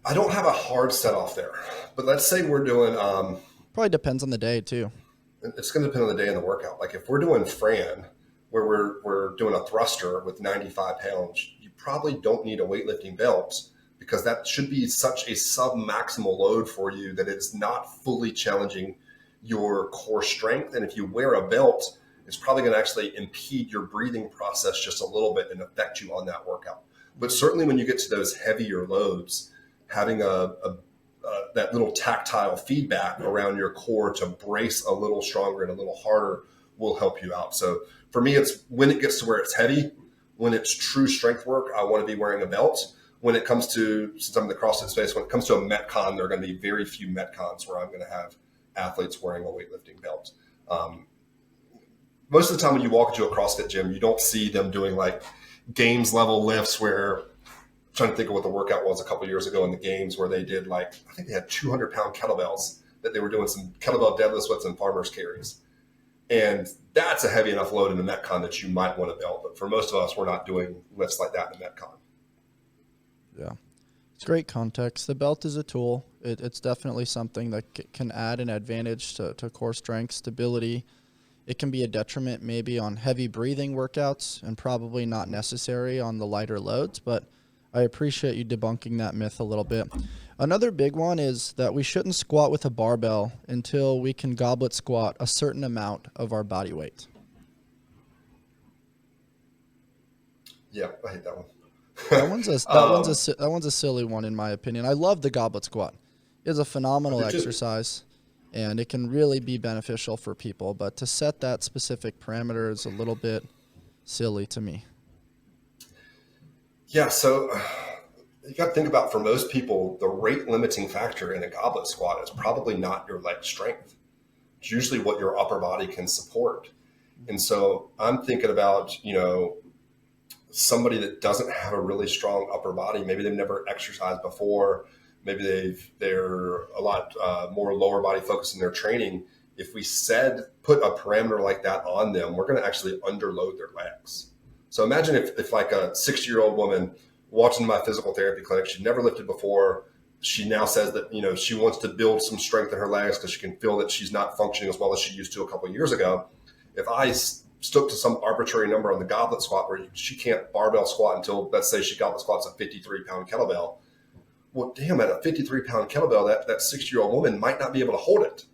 I don't have a hard set off there, but let's say we're doing probably depends on the day too. It's going to depend on the day and the workout. Like if we're doing Fran, where we're doing a thruster with 95 pounds, you probably don't need a weightlifting belt because that should be such a sub-maximal load for you that it's not fully challenging your core strength. And if you wear a belt, it's probably going to actually impede your breathing process just a little bit and affect you on that workout. But certainly when you get to those heavier loads, having that little tactile feedback around your core to brace a little stronger and a little harder will help you out. So for me, it's when it gets to where it's heavy, when it's true strength work, I want to be wearing a belt. When it comes to, since I'm in the CrossFit space, when it comes to a Metcon, there are going to be very few Metcons where I'm going to have athletes wearing a weightlifting belt. Most of the time when you walk into a CrossFit gym, you don't see them doing like games level lifts where, I'm trying to think of what the workout was a couple of years ago in the games where they did I think they had 200-pound kettlebells that they were doing some kettlebell deadlifts with and farmers carries. And that's a heavy enough load in the Metcon that you might want a belt. But for most of us, we're not doing lifts like that in the Metcon. Yeah. It's great context. The belt is a tool. It's definitely something that can add an advantage to core strength, stability. It can be a detriment maybe on heavy breathing workouts and probably not necessary on the lighter loads, but I appreciate you debunking that myth a little bit. Another big one is that we shouldn't squat with a barbell until we can goblet squat a certain amount of our body weight. Yeah, I hate that one. That one's a silly one in my opinion. I love the goblet squat. It's a phenomenal exercise. and it can really be beneficial for people. But to set that specific parameter is a little bit silly to me. Yeah, so you got to think about, for most people, the rate limiting factor in a goblet squat is probably not your leg strength. It's usually what your upper body can support. And so I'm thinking about, somebody that doesn't have a really strong upper body. Maybe they've never exercised before. Maybe they're a lot more lower body focused in their training. If we put a parameter like that on them, we're going to actually underload their legs. So imagine if like a 60-year-old woman watching my physical therapy clinic, she'd never lifted before. She now says that, she wants to build some strength in her legs because she can feel that she's not functioning as well as she used to a couple of years ago. If I stuck to some arbitrary number on the goblet squat where she can't barbell squat until, let's say, she goblet squats a 53-pound kettlebell. Well, damn, at a 53-pound kettlebell, that 60-year-old woman might not be able to hold it.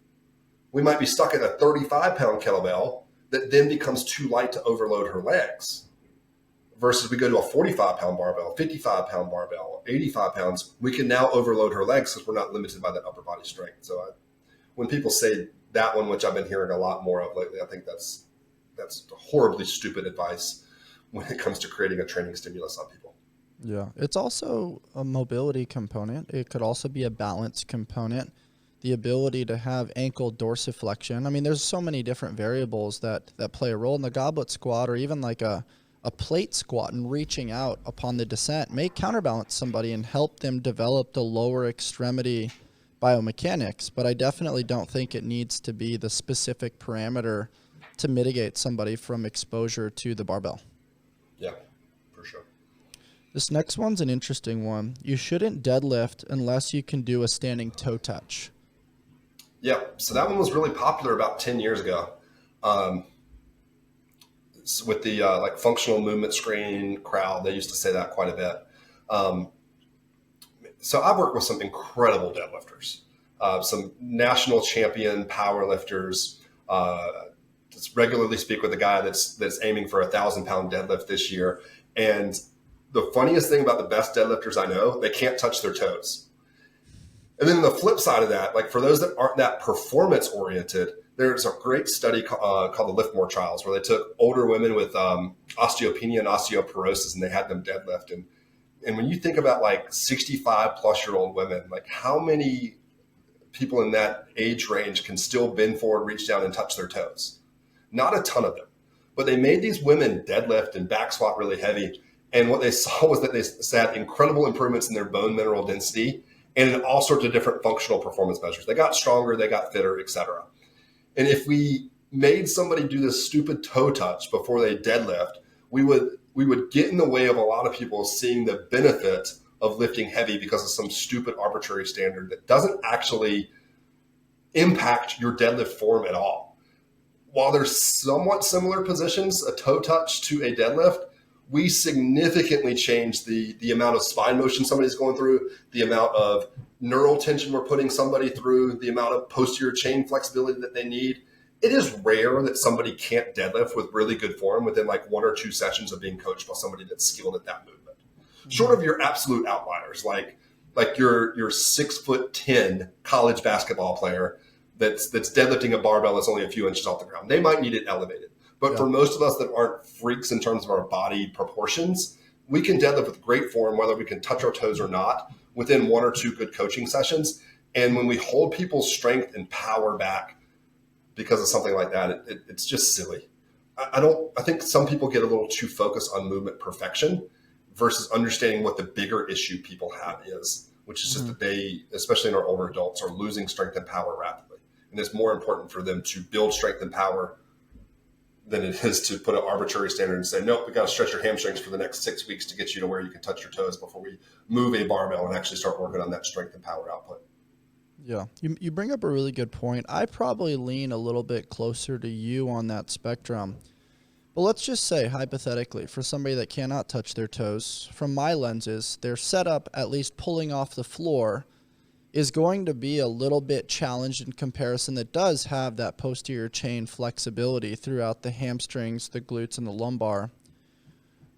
We might be stuck at a 35-pound kettlebell that then becomes too light to overload her legs. Versus we go to a 45-pound barbell, 55-pound barbell, 85 pounds, we can now overload her legs because we're not limited by that upper body strength. So when people say that one, which I've been hearing a lot more of lately, I think that's horribly stupid advice when it comes to creating a training stimulus on people. Yeah, it's also a mobility component. It could also be a balance component. The ability to have ankle dorsiflexion. I mean, there's so many different variables that play a role in the goblet squat, or even like a plate squat and reaching out upon the descent may counterbalance somebody and help them develop the lower extremity biomechanics. But I definitely don't think it needs to be the specific parameter to mitigate somebody from exposure to the barbell. Yeah, for sure. This next one's an interesting one. You shouldn't deadlift unless you can do a standing toe touch. Yeah, so that one was really popular about 10 years ago. With the like functional movement screen crowd, they used to say that quite a bit. So I've worked with some incredible deadlifters, some national champion power lifters. Just regularly speak with a guy that's aiming for 1,000-pound deadlift this year. And the funniest thing about the best deadlifters I know, they can't touch their toes. And then the flip side of that, like for those that aren't that performance oriented, there's a great study called the Lift More Trials, where they took older women with osteopenia and osteoporosis, and they had them deadlift. And when you think about like 65-plus-year-old women, like how many people in that age range can still bend forward, reach down, and touch their toes? Not a ton of them. But they made these women deadlift and back squat really heavy. And what they saw was that they had incredible improvements in their bone mineral density and in all sorts of different functional performance measures. They got stronger, they got fitter, et cetera. And if we made somebody do this stupid toe touch before they deadlift, we would get in the way of a lot of people seeing the benefit of lifting heavy because of some stupid arbitrary standard that doesn't actually impact your deadlift form at all. While there's somewhat similar positions, a toe touch to a deadlift, we significantly change the amount of spine motion somebody's going through, the amount of neural tension we're putting somebody through, the amount of posterior chain flexibility that they need. It is rare that somebody can't deadlift with really good form within like 1 or 2 sessions of being coached by somebody that's skilled at that movement. Short of your absolute outliers, like your 6'10" college basketball player that's deadlifting a barbell that's only a few inches off the ground. They might need it elevated. But for most of us that aren't freaks in terms of our body proportions, we can deadlift with great form, whether we can touch our toes or not, within 1 or 2 good coaching sessions. And when we hold people's strength and power back because of something like that, it's just silly. I think some people get a little too focused on movement perfection versus understanding what the bigger issue people have is, which is just that they, especially in our older adults, are losing strength and power rapidly. And it's more important for them to build strength and power than it is to put an arbitrary standard and say, nope, we got to stretch your hamstrings for the next 6 weeks to get you to where you can touch your toes before we move a barbell and actually start working on that strength and power output. Yeah, you bring up a really good point. I probably lean a little bit closer to you on that spectrum. But let's just say, hypothetically, for somebody that cannot touch their toes, from my lenses, their setup, at least pulling off the floor, is going to be a little bit challenged in comparison that does have that posterior chain flexibility throughout the hamstrings, the glutes, and the lumbar.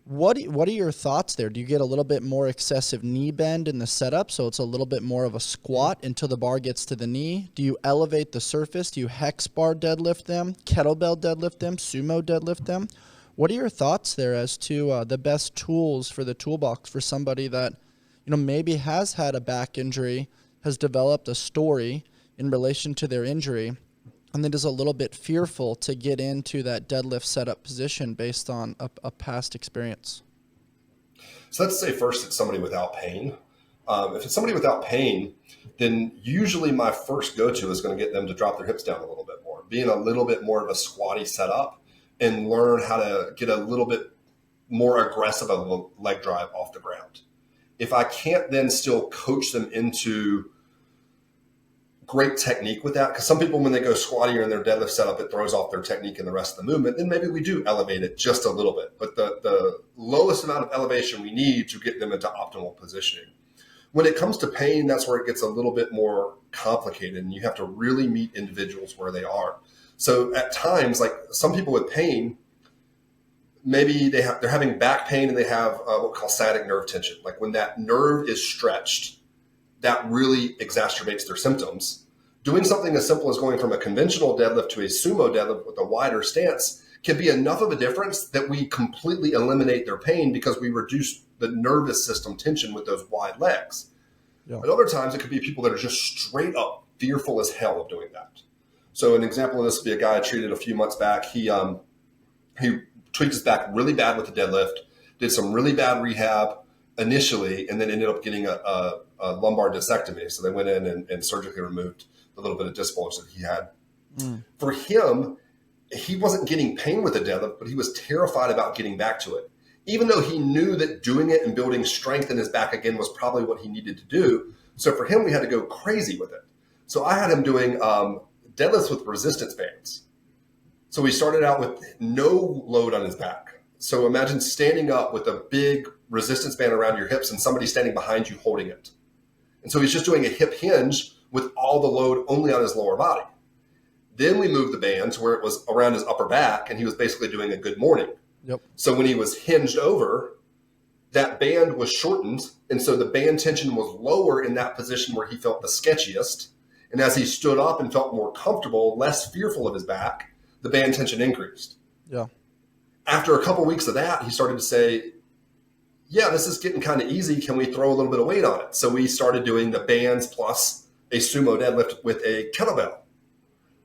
What are your thoughts there? Do you get a little bit more excessive knee bend in the setup, so it's a little bit more of a squat until the bar gets to the knee? Do you elevate the surface? Do you hex bar deadlift them, kettlebell deadlift them, sumo deadlift them? What are your thoughts there as to the best tools for the toolbox for somebody that, maybe has had a back injury, has developed a story in relation to their injury, and then is a little bit fearful to get into that deadlift setup position based on a past experience? So let's say first it's somebody without pain. If it's somebody without pain, then usually my first go-to is going to get them to drop their hips down a little bit more, being a little bit more of a squatty setup, and learn how to get a little bit more aggressive of a leg drive off the ground. If I can't then still coach them into great technique with that, because some people, when they go squattier in their deadlift setup, it throws off their technique and the rest of the movement, then maybe we do elevate it just a little bit. But the lowest amount of elevation we need to get them into optimal positioning. When it comes to pain, that's where it gets a little bit more complicated, and you have to really meet individuals where they are. So at times, like some people with pain, maybe they're having back pain and they have what we call sciatic nerve tension. Like when that nerve is stretched, that really exacerbates their symptoms. Doing something as simple as going from a conventional deadlift to a sumo deadlift with a wider stance can be enough of a difference that we completely eliminate their pain because we reduce the nervous system tension with those wide legs. Yeah. At other times, it could be people that are just straight up fearful as hell of doing that. So an example of this would be a guy I treated a few months back. He tweaked his back really bad with the deadlift, did some really bad rehab initially, and then ended up getting a lumbar discectomy. So they went in and surgically removed the little bit of disc bulge that he had. For him, he wasn't getting pain with the deadlift, but he was terrified about getting back to it. Even though he knew that doing it and building strength in his back again was probably what he needed to do. So for him, we had to go crazy with it. So I had him doing deadlifts with resistance bands. So we started out with no load on his back. So imagine standing up with a big resistance band around your hips and somebody standing behind you holding it. And so he's just doing a hip hinge with all the load only on his lower body. Then we moved the band to where it was around his upper back, and he was basically doing a good morning. Yep. So when he was hinged over, that band was shortened, and so the band tension was lower in that position where he felt the sketchiest. And as he stood up and felt more comfortable, less fearful of his back, the band tension increased. Yeah. After a couple of weeks of that, he started to say, yeah, this is getting kind of easy. Can we throw a little bit of weight on it? So we started doing the bands plus a sumo deadlift with a kettlebell.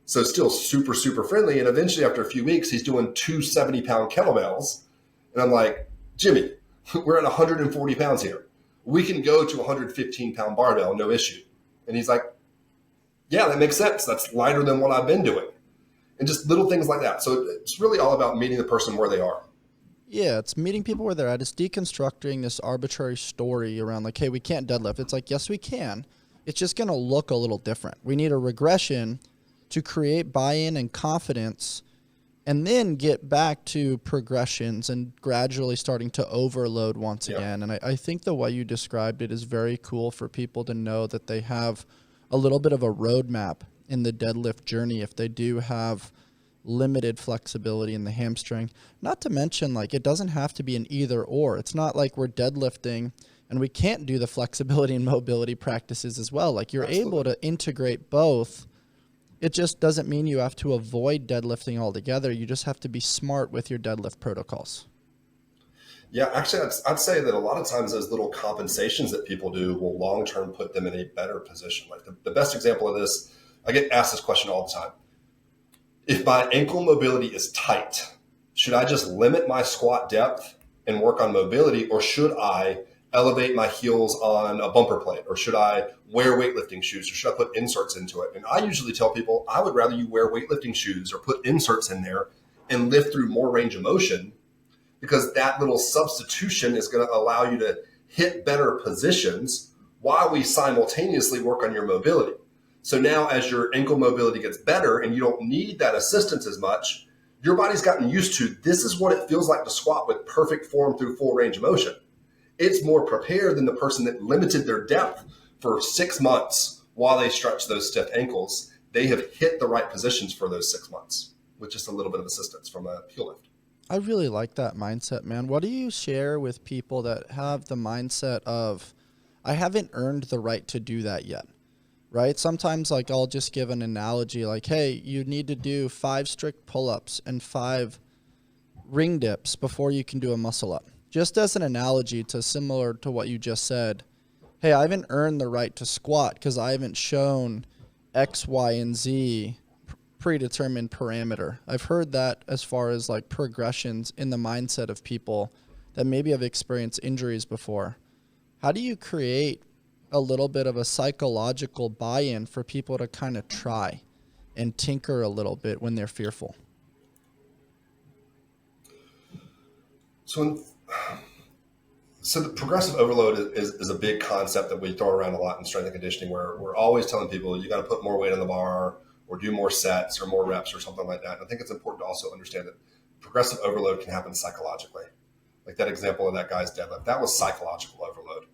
So still super, super friendly. And eventually after a few weeks, he's doing 2 70-pound kettlebells. And I'm like, Jimmy, we're at 140 pounds here. We can go to a 115-pound barbell, no issue. And he's like, yeah, that makes sense. That's lighter than what I've been doing. And just little things like that. So it's really all about meeting the person where they are. Yeah, it's meeting people where they're at. It's deconstructing this arbitrary story around like, hey, we can't deadlift. It's like, yes, we can. It's just going to look a little different. We need a regression to create buy-in and confidence, and then get back to progressions and gradually starting to overload once again. And I think the way you described it is very cool for people to know that they have a little bit of a roadmap in the deadlift journey if they do have limited flexibility in the hamstring. Not to mention, like, it doesn't have to be an either or. It's not like we're deadlifting and we can't do the flexibility and mobility practices as well. Like, you're able to integrate both. It just doesn't mean you have to avoid deadlifting altogether. You just have to be smart with your deadlift protocols. Yeah, actually, I'd say that a lot of times those little compensations that people do will long-term put them in a better position. Like the best example of this, I get asked this question all the time. If my ankle mobility is tight, should I just limit my squat depth and work on mobility, or should I elevate my heels on a bumper plate, or should I wear weightlifting shoes, or should I put inserts into it? And I usually tell people I would rather you wear weightlifting shoes or put inserts in there and lift through more range of motion, because that little substitution is going to allow you to hit better positions while we simultaneously work on your mobility. So now as your ankle mobility gets better and you don't need that assistance as much, your body's gotten used to, this is what it feels like to squat with perfect form through full range of motion. It's more prepared than the person that limited their depth for 6 months while they stretch those stiff ankles. They have hit the right positions for those 6 months with just a little bit of assistance from a heel lift. I really like that mindset, man. What do you share with people that have the mindset of, I haven't earned the right to do that yet, right? Sometimes, like, I'll just give an analogy like, hey, you need to do 5 strict pull-ups and 5 ring dips before you can do a muscle up. Just as an analogy to similar to what you just said, hey, I haven't earned the right to squat because I haven't shown X, Y, and Z predetermined parameter. I've heard that as far as like progressions in the mindset of people that maybe have experienced injuries before. How do you create a little bit of a psychological buy-in for people to kind of try and tinker a little bit when they're fearful? So, so the progressive overload is a big concept that we throw around a lot in strength and conditioning, where we're always telling people you got to put more weight on the bar or do more sets or more reps or something like that. And I think it's important to also understand that progressive overload can happen psychologically. Like that example of that guy's deadlift, that was psychological overload.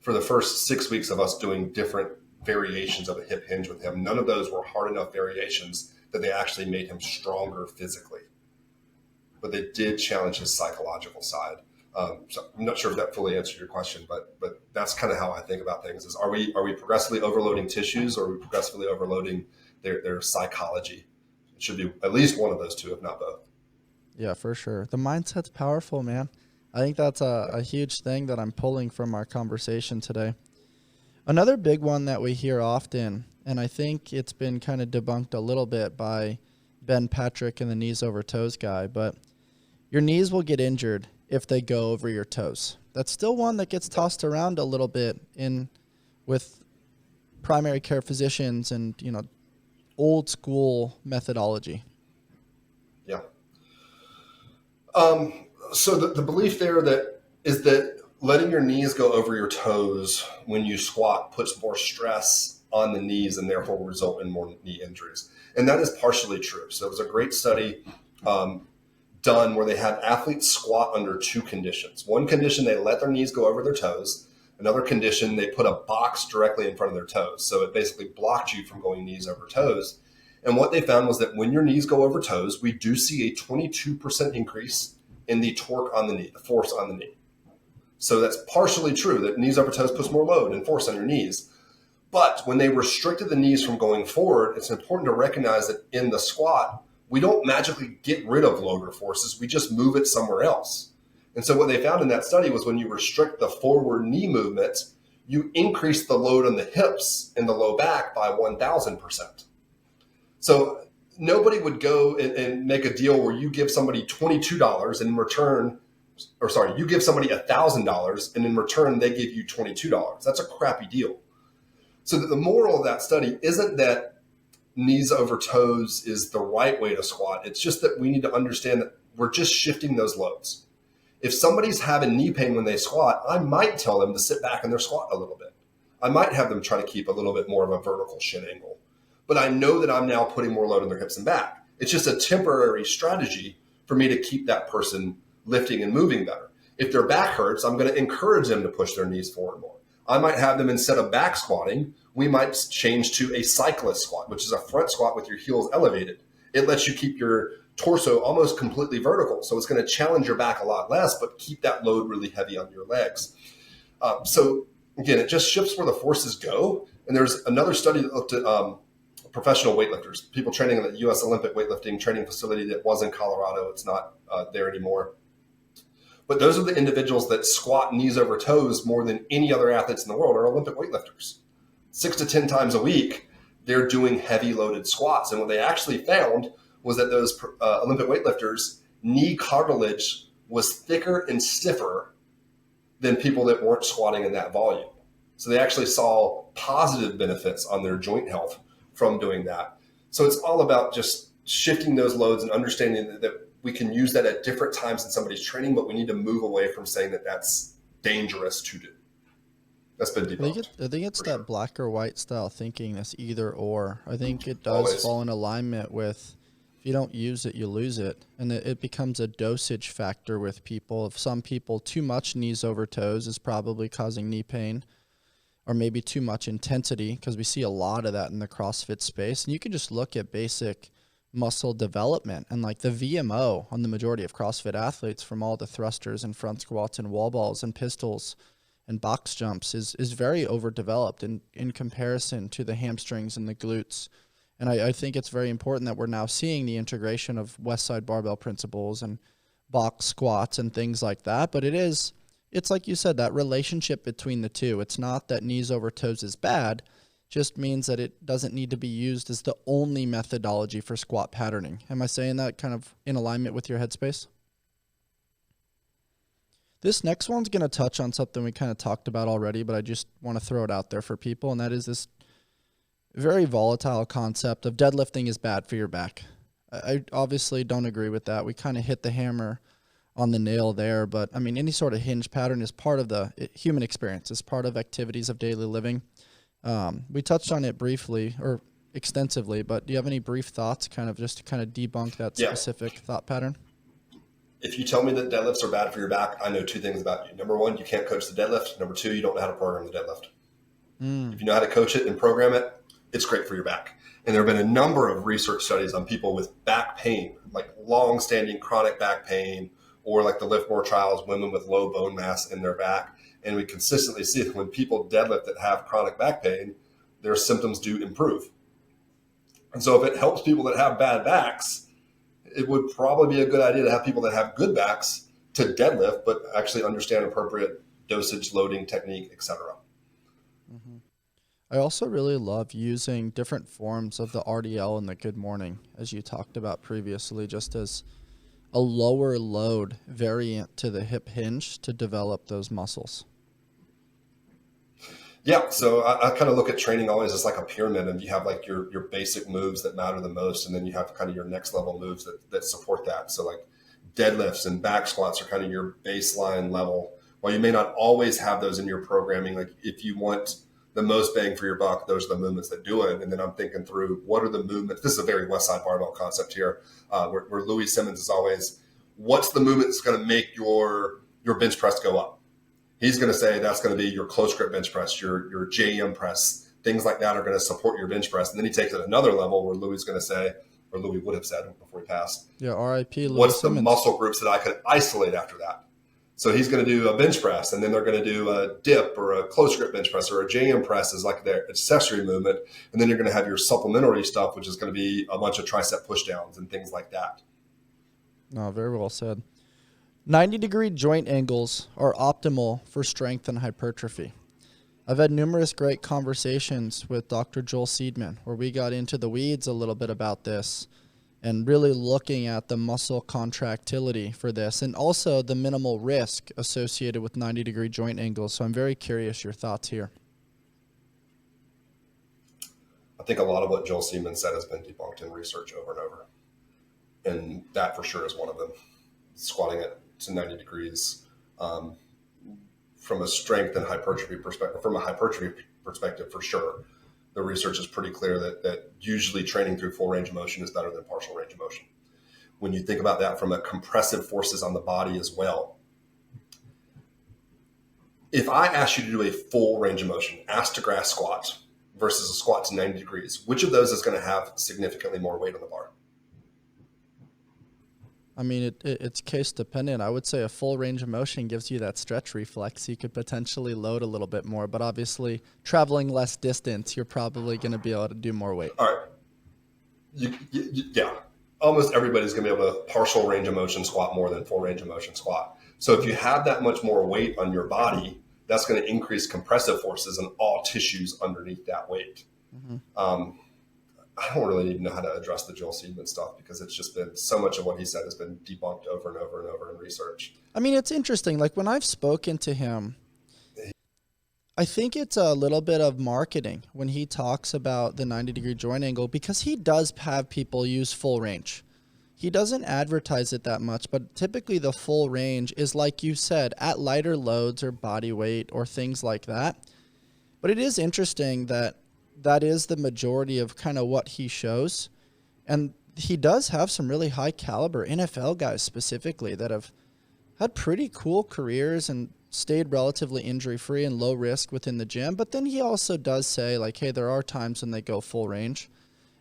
For the first 6 weeks of us doing different variations of a hip hinge with him, none of those were hard enough variations that they actually made him stronger physically. But they did challenge his psychological side. So I'm not sure if that fully answered your question, but that's kind of how I think about things: is are we progressively overloading tissues, or are we progressively overloading their psychology? It should be at least one of those two, if not both. Yeah, for sure. The mindset's powerful, man. I think that's a huge thing that I'm pulling from our conversation today. Another big one that we hear often, and I think it's been kind of debunked a little bit by Ben Patrick and the knees over toes guy, but your knees will get injured if they go over your toes. That's still one that gets tossed around a little bit with primary care physicians and, old school methodology. Yeah. So the belief there is that letting your knees go over your toes when you squat puts more stress on the knees and therefore result in more knee injuries. And that is partially true. So it was a great study done where they had athletes squat under 2 conditions. One condition, they let their knees go over their toes. Another condition, they put a box directly in front of their toes. So it basically blocked you from going knees over toes. And what they found was that when your knees go over toes, we do see a 22% increase in the torque on the knee, the force on the knee. So that's partially true that knees over toes puts more load and force on your knees. But when they restricted the knees from going forward, it's important to recognize that in the squat, we don't magically get rid of load or forces. We just move it somewhere else. And so what they found in that study was when you restrict the forward knee movement, you increase the load on the hips and the low back by 1,000%. So nobody would go and make a deal where you give somebody $22 and in return, you give somebody $1,000 and in return they give you $22. That's a crappy deal. So the moral of that study isn't that knees over toes is the right way to squat. It's just that we need to understand that we're just shifting those loads. If somebody's having knee pain when they squat, I might tell them to sit back in their squat a little bit. I might have them try to keep a little bit more of a vertical shin angle. But I know that I'm now putting more load on their hips and back. It's just a temporary strategy for me to keep that person lifting and moving better. If their back hurts, I'm going to encourage them to push their knees forward more. I might have them, instead of back squatting, we might change to a cyclist squat, which is a front squat with your heels elevated. It lets you keep your torso almost completely vertical. So it's going to challenge your back a lot less, but keep that load really heavy on your legs. So again, it just shifts where the forces go. And there's another study that looked at professional weightlifters, people training in the U.S. Olympic weightlifting training facility that was in Colorado. It's not there anymore. But those are the individuals that squat knees over toes more than any other athletes in the world are Olympic weightlifters. 6 to 10 times a week, they're doing heavy loaded squats. And what they actually found was that those Olympic weightlifters, knee cartilage was thicker and stiffer than people that weren't squatting in that volume. So they actually saw positive benefits on their joint health from doing that. So it's all about just shifting those loads and understanding that we can use that at different times in somebody's training, but we need to move away from saying that that's dangerous to do. That's been debunked. I think it's that sure. Black or white style thinking, that's either or. I think it does fall in alignment with, if you don't use it, you lose it. And it becomes a dosage factor with people. If some people, too much knees over toes is probably causing knee pain, or maybe too much intensity, because we see a lot of that in the CrossFit space. And you can just look at basic muscle development, and like the VMO on the majority of CrossFit athletes from all the thrusters and front squats and wall balls and pistols and box jumps is very overdeveloped in comparison to the hamstrings and the glutes. And I think it's very important that we're now seeing the integration of West Side barbell principles and box squats and things like that. But it's like you said, that relationship between the two. It's not that knees over toes is bad, just means that it doesn't need to be used as the only methodology for squat patterning. Am I saying that kind of in alignment with your headspace? This next one's going to touch on something we kind of talked about already, but I just want to throw it out there for people, and that is this very volatile concept of deadlifting is bad for your back. I obviously don't agree with that. We kind of hit the hammer on the nail there, but I mean, any sort of hinge pattern is part of the human experience. It's part of activities of daily living. We touched on it briefly or extensively, but do you have any brief thoughts kind of just to kind of debunk that specific thought pattern? If you tell me that deadlifts are bad for your back, I know two things about you. Number one, you can't coach the deadlift. Number two, you don't know how to program the deadlift. If you know how to coach it and program it, it's great for your back. And there have been a number of research studies on people with back pain, like long-standing chronic back pain, or like the Lift More trials, women with low bone mass in their back. And we consistently see that when people deadlift that have chronic back pain, their symptoms do improve. And so if it helps people that have bad backs, it would probably be a good idea to have people that have good backs to deadlift, but actually understand appropriate dosage, loading technique, etc. Mm-hmm. I also really love using different forms of the RDL and the good morning, as you talked about previously, just as a lower load variant to the hip hinge to develop those muscles. Yeah, so I kind of look at training always as like a pyramid, and you have like your basic moves that matter the most, and then you have kind of your next level moves that support that. So like deadlifts and back squats are kind of your baseline level. While you may not always have those in your programming, like if you want the most bang for your buck, those are the movements that do it. And then I'm thinking through what are the movements. This is a very West Side barbell concept here, where Louis Simmons is always, what's the movement that's going to make your bench press go up? He's going to say that's going to be your close grip bench press, your JM press, things like that are going to support your bench press. And then he takes it another level where Louis is going to say, or Louis would have said before he passed, yeah, R.I.P. Louis what's Simmons. The muscle groups that I could isolate after that? So he's going to do a bench press, and then they're going to do a dip or a close grip bench press, or a JM press is like their accessory movement. And then you're going to have your supplementary stuff, which is going to be a bunch of tricep push downs and things like that. No, very well said. 90-degree joint angles are optimal for strength and hypertrophy. I've had numerous great conversations with Dr. Joel Seidman where we got into the weeds a little bit about this and really looking at the muscle contractility for this and also the minimal risk associated with 90-degree joint angles. So I'm very curious your thoughts here. I think a lot of what Joel Seidman said has been debunked in research over and over. And that for sure is one of them. Squatting it to 90 degrees from a strength and hypertrophy perspective, for sure. The research is pretty clear that usually training through full range of motion is better than partial range of motion. When you think about that from a compressive forces on the body as well, if I asked you to do a full range of motion, ass to grass squat versus a squat to 90 degrees, which of those is going to have significantly more weight on the bar? I mean, it's case dependent. I would say a full range of motion gives you that stretch reflex. You could potentially load a little bit more, but obviously traveling less distance, you're probably going to be able to do more weight. All right. Yeah. Almost everybody's going to be able to partial range of motion squat more than full range of motion squat. So if you have that much more weight on your body, that's going to increase compressive forces in all tissues underneath that weight. Mm-hmm. I don't really even know how to address the Joel Seidman stuff because it's just been so much of what he said has been debunked over and over and over in research. I mean, it's interesting. Like when I've spoken to him, I think it's a little bit of marketing when he talks about the 90-degree joint angle because he does have people use full range. He doesn't advertise it that much, but typically the full range is, like you said, at lighter loads or body weight or things like that. But it is interesting that is the majority of kind of what he shows. And he does have some really high caliber NFL guys specifically that have had pretty cool careers and stayed relatively injury free and low risk within the gym. But then he also does say like, hey, there are times when they go full range.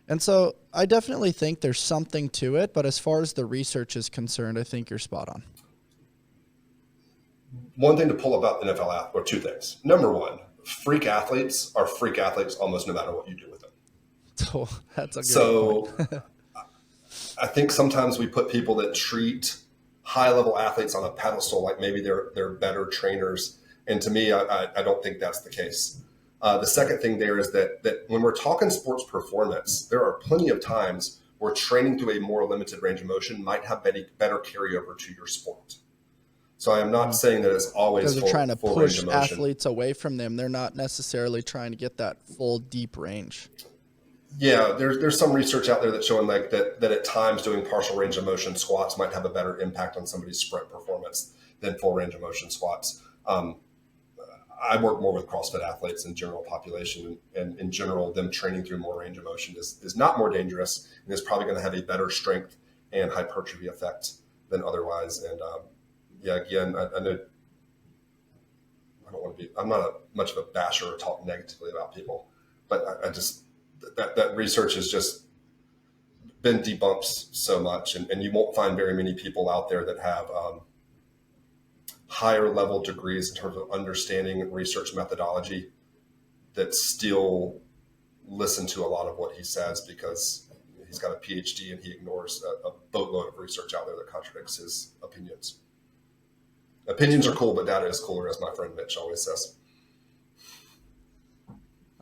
And so I definitely think there's something to it, but as far as the research is concerned, I think you're spot on. One thing to pull about NFL athletes, or two things. Number one, freak athletes are freak athletes almost no matter what you do with them. Oh, that's a good point. I think sometimes we put people that treat high-level athletes on a pedestal, like maybe they're better trainers. And to me, I don't think that's the case. The second thing there is that when we're talking sports performance, there are plenty of times where training through a more limited range of motion might have better carryover to your sport. So I am not saying that it's always because they're trying to push range of athletes away from them. They're not necessarily trying to get that full deep range. Yeah, there's some research out there that's showing like that at times doing partial range of motion squats might have a better impact on somebody's sprint performance than full range of motion squats. I work more with CrossFit athletes in general population, and in general, them training through more range of motion is not more dangerous and is probably going to have a better strength and hypertrophy effect than otherwise. And again, I know I don't want to be. I'm not much of a basher or talk negatively about people, but I just that research has just been debunked so much, and you won't find very many people out there that have higher level degrees in terms of understanding and research methodology that still listen to a lot of what he says because he's got a PhD and he ignores a boatload of research out there that contradicts his opinions. Opinions are cool, but data is cooler, as my friend Mitch always says.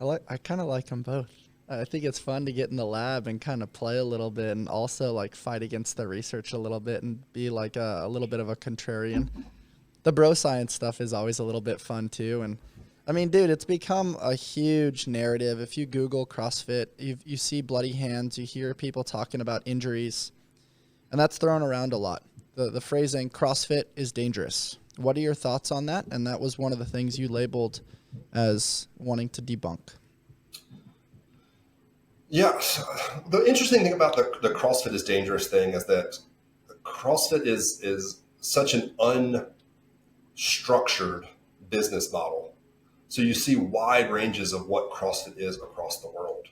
I kind of like them both. I think it's fun to get in the lab and kind of play a little bit and also like fight against the research a little bit and be like a little bit of a contrarian. The bro science stuff is always a little bit fun too. And I mean, dude, it's become a huge narrative. If you Google CrossFit, you see bloody hands, you hear people talking about injuries, and that's thrown around a lot. The phrasing CrossFit is dangerous. What are your thoughts on that? And that was one of the things you labeled as wanting to debunk. Yeah. The interesting thing about the CrossFit is dangerous thing is that CrossFit is such an unstructured business model. So you see wide ranges of what CrossFit is across the world.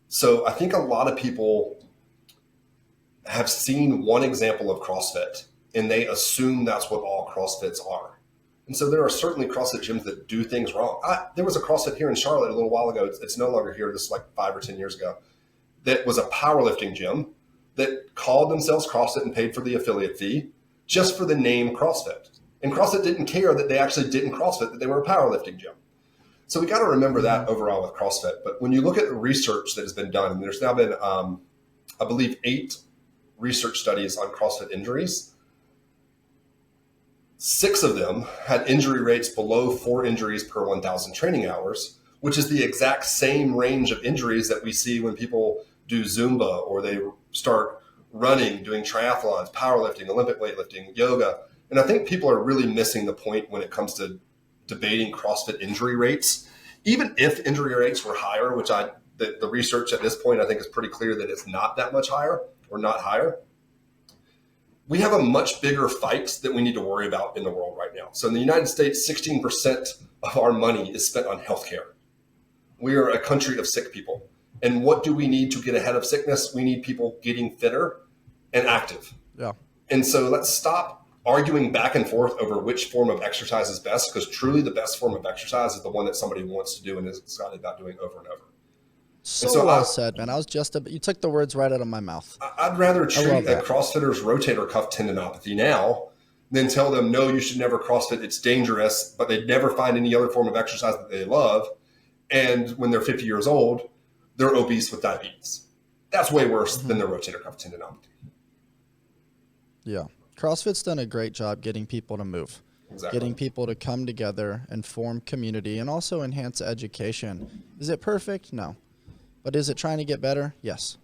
So I think a lot of people have seen one example of CrossFit and they assume that's what all CrossFits are. And so there are certainly CrossFit gyms that do things wrong. There was a CrossFit here in Charlotte a little while ago. It's no longer here. This is like 5 or 10 years ago. That was a powerlifting gym that called themselves CrossFit and paid for the affiliate fee just for the name CrossFit. And CrossFit didn't care that they actually didn't CrossFit, that they were a powerlifting gym. So we got to remember that overall with CrossFit. But when you look at the research that has been done, and there's now been, I believe, 8 research studies on CrossFit injuries. 6 of them had injury rates below 4 injuries per 1,000 training hours, which is the exact same range of injuries that we see when people do Zumba or they start running, doing triathlons, powerlifting, Olympic weightlifting, yoga. And I think people are really missing the point when it comes to debating CrossFit injury rates. Even if injury rates were higher, which the research at this point I think is pretty clear that it's not that much higher or not higher, we have a much bigger fight that we need to worry about in the world right now. So in the United States, 16% of our money is spent on healthcare. We are a country of sick people. And what do we need to get ahead of sickness? We need people getting fitter and active. Yeah. And so let's stop arguing back and forth over which form of exercise is best, because truly the best form of exercise is the one that somebody wants to do and is excited about doing over and over. So well said, man. You took the words right out of my mouth. I'd rather treat a CrossFitter's rotator cuff tendinopathy now than tell them, no, you should never CrossFit, it's dangerous, but they'd never find any other form of exercise that they love. And when they're 50 years old, they're obese with diabetes. That's way worse than the rotator cuff tendinopathy. Yeah. CrossFit's done a great job getting people to move. Exactly. Getting people to come together and form community and also enhance education. Is it perfect? No. But is it trying to get better? Yes.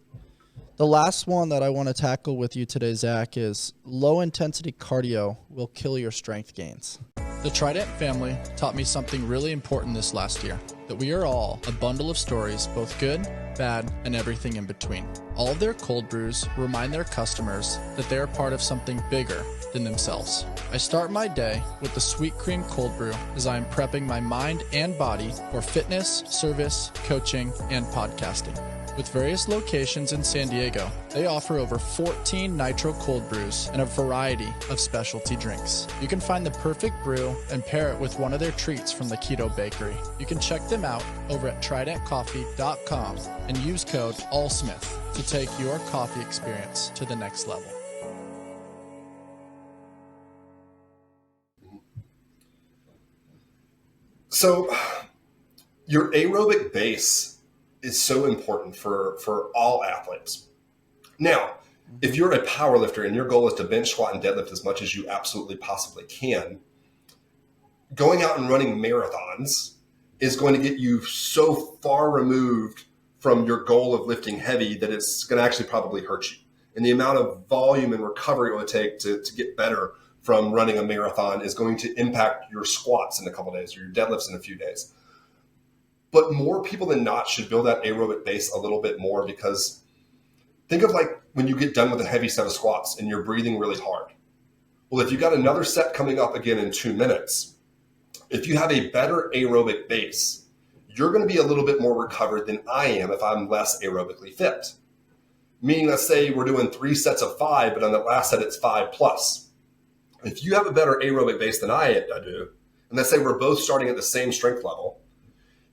The last one that I want to tackle with you today, Zach, is low-intensity cardio will kill your strength gains. The Trident family taught me something really important this last year, that we are all a bundle of stories, both good, bad, and everything in between. All of their cold brews remind their customers that they are part of something bigger than themselves. I start my day with the Sweet Cream Cold Brew as I am prepping my mind and body for fitness, service, coaching, and podcasting. With various locations in San Diego, they offer over 14 nitro cold brews and a variety of specialty drinks. You can find the perfect brew and pair it with one of their treats from the Keto Bakery. You can check them out over at tridentcoffee.com and use code ALLSMITH to take your coffee experience to the next level. So your aerobic base is so important for all athletes. Now, if you're a power lifter and your goal is to bench, squat, and deadlift as much as you absolutely possibly can, going out and running marathons is going to get you so far removed from your goal of lifting heavy that it's going to actually probably hurt you. And the amount of volume and recovery it will take to get better from running a marathon is going to impact your squats in a couple of days or your deadlifts in a few days. But more people than not should build that aerobic base a little bit more, because think of like when you get done with a heavy set of squats and you're breathing really hard. Well, if you got another set coming up again in 2 minutes, if you have a better aerobic base, you're going to be a little bit more recovered than I am if I'm less aerobically fit. Meaning, let's say we're doing 3 sets of 5, but on the last set it's 5 plus. If you have a better aerobic base than I do, and let's say we're both starting at the same strength level,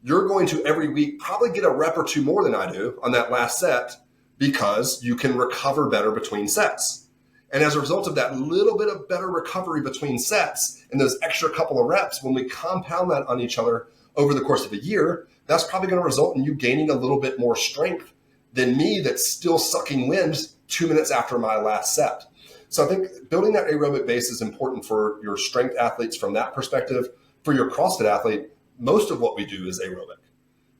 you're going to every week probably get a rep or 2 more than I do on that last set, because you can recover better between sets. And as a result of that little bit of better recovery between sets and those extra couple of reps, when we compound that on each other over the course of a year, that's probably going to result in you gaining a little bit more strength than me that's still sucking wind 2 minutes after my last set. So I think building that aerobic base is important for your strength athletes from that perspective. For your CrossFit athlete, most of what we do is aerobic.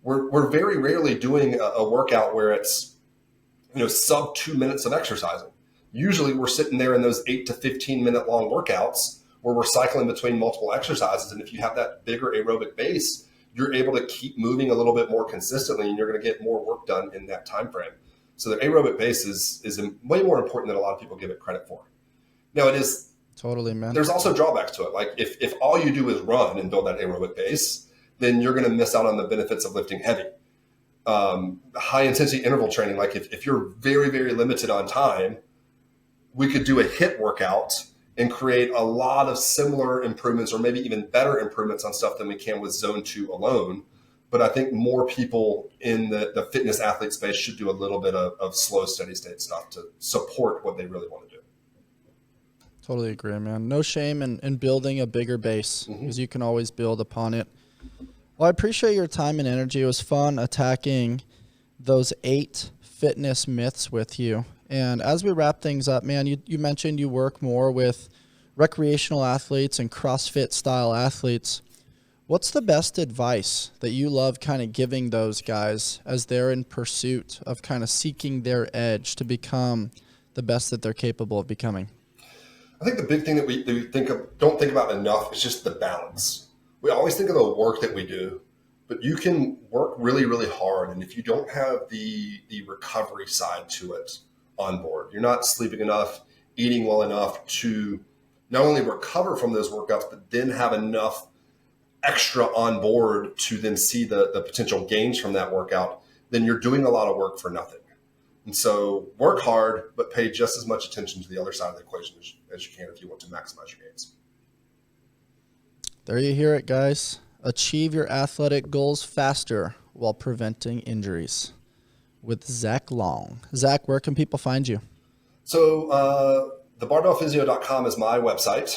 We're very rarely doing a workout where it's, sub 2 minutes of exercising. Usually we're sitting there in those 8 to 15 minute long workouts where we're cycling between multiple exercises. And if you have that bigger aerobic base, you're able to keep moving a little bit more consistently, and you're going to get more work done in that time frame. So the aerobic base is way more important than a lot of people give it credit for. Now, it is totally, man. There's also drawbacks to it. Like if all you do is run and build that aerobic base, then you're going to miss out on the benefits of lifting heavy. High intensity interval training, like if you're very, very limited on time, we could do a HIIT workout and create a lot of similar improvements, or maybe even better improvements on stuff than we can with Zone 2 alone. But I think more people in the fitness athlete space should do a little bit of slow, steady state stuff to support what they really want to do. Totally agree, man. No shame in building a bigger base, because you can always build upon it. Well, I appreciate your time and energy. It was fun attacking those 8 fitness myths with you. And as we wrap things up, man, you mentioned you work more with recreational athletes and CrossFit style athletes. What's the best advice that you love kind of giving those guys as they're in pursuit of kind of seeking their edge to become the best that they're capable of becoming? I think the big thing that we don't think about enough is just the balance. We always think of the work that we do, but you can work really, really hard. And if you don't have the recovery side to it on board, you're not sleeping enough, eating well enough to not only recover from those workouts, but then have enough extra on board to then see the potential gains from that workout, then you're doing a lot of work for nothing. And so work hard, but pay just as much attention to the other side of the equation as you can if you want to maximize your gains. There you hear it, guys. Achieve your athletic goals faster while preventing injuries with Zach Long. Zach, where can people find you? So the barbellphysio.com is my website.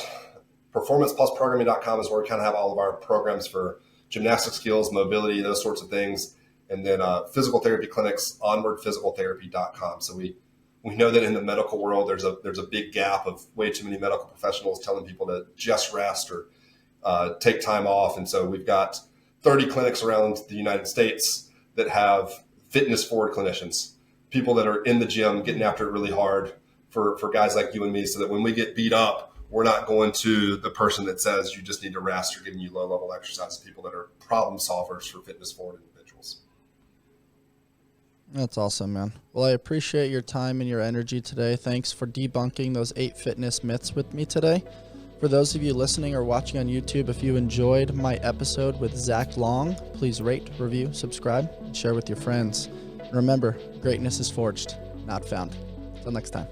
performanceplusprogramming.com is where we kind of have all of our programs for gymnastic skills, mobility, those sorts of things. And then physical therapy clinics, onwardphysicaltherapy.com. So we know that in the medical world, there's a big gap of way too many medical professionals telling people to just rest or take time off. And so we've got 30 clinics around the United States that have fitness forward clinicians, people that are in the gym getting after it really hard for guys like you and me, so that when we get beat up We're not going to the person that says you just need to rest or giving you low level exercise, people that are problem solvers for fitness forward individuals. That's awesome, man. Well, I appreciate your time and your energy today. Thanks for debunking those 8 fitness myths with me today. For those of you listening or watching on YouTube, if you enjoyed my episode with Zach Long, please rate, review, subscribe, and share with your friends. And remember, greatness is forged, not found. Until next time.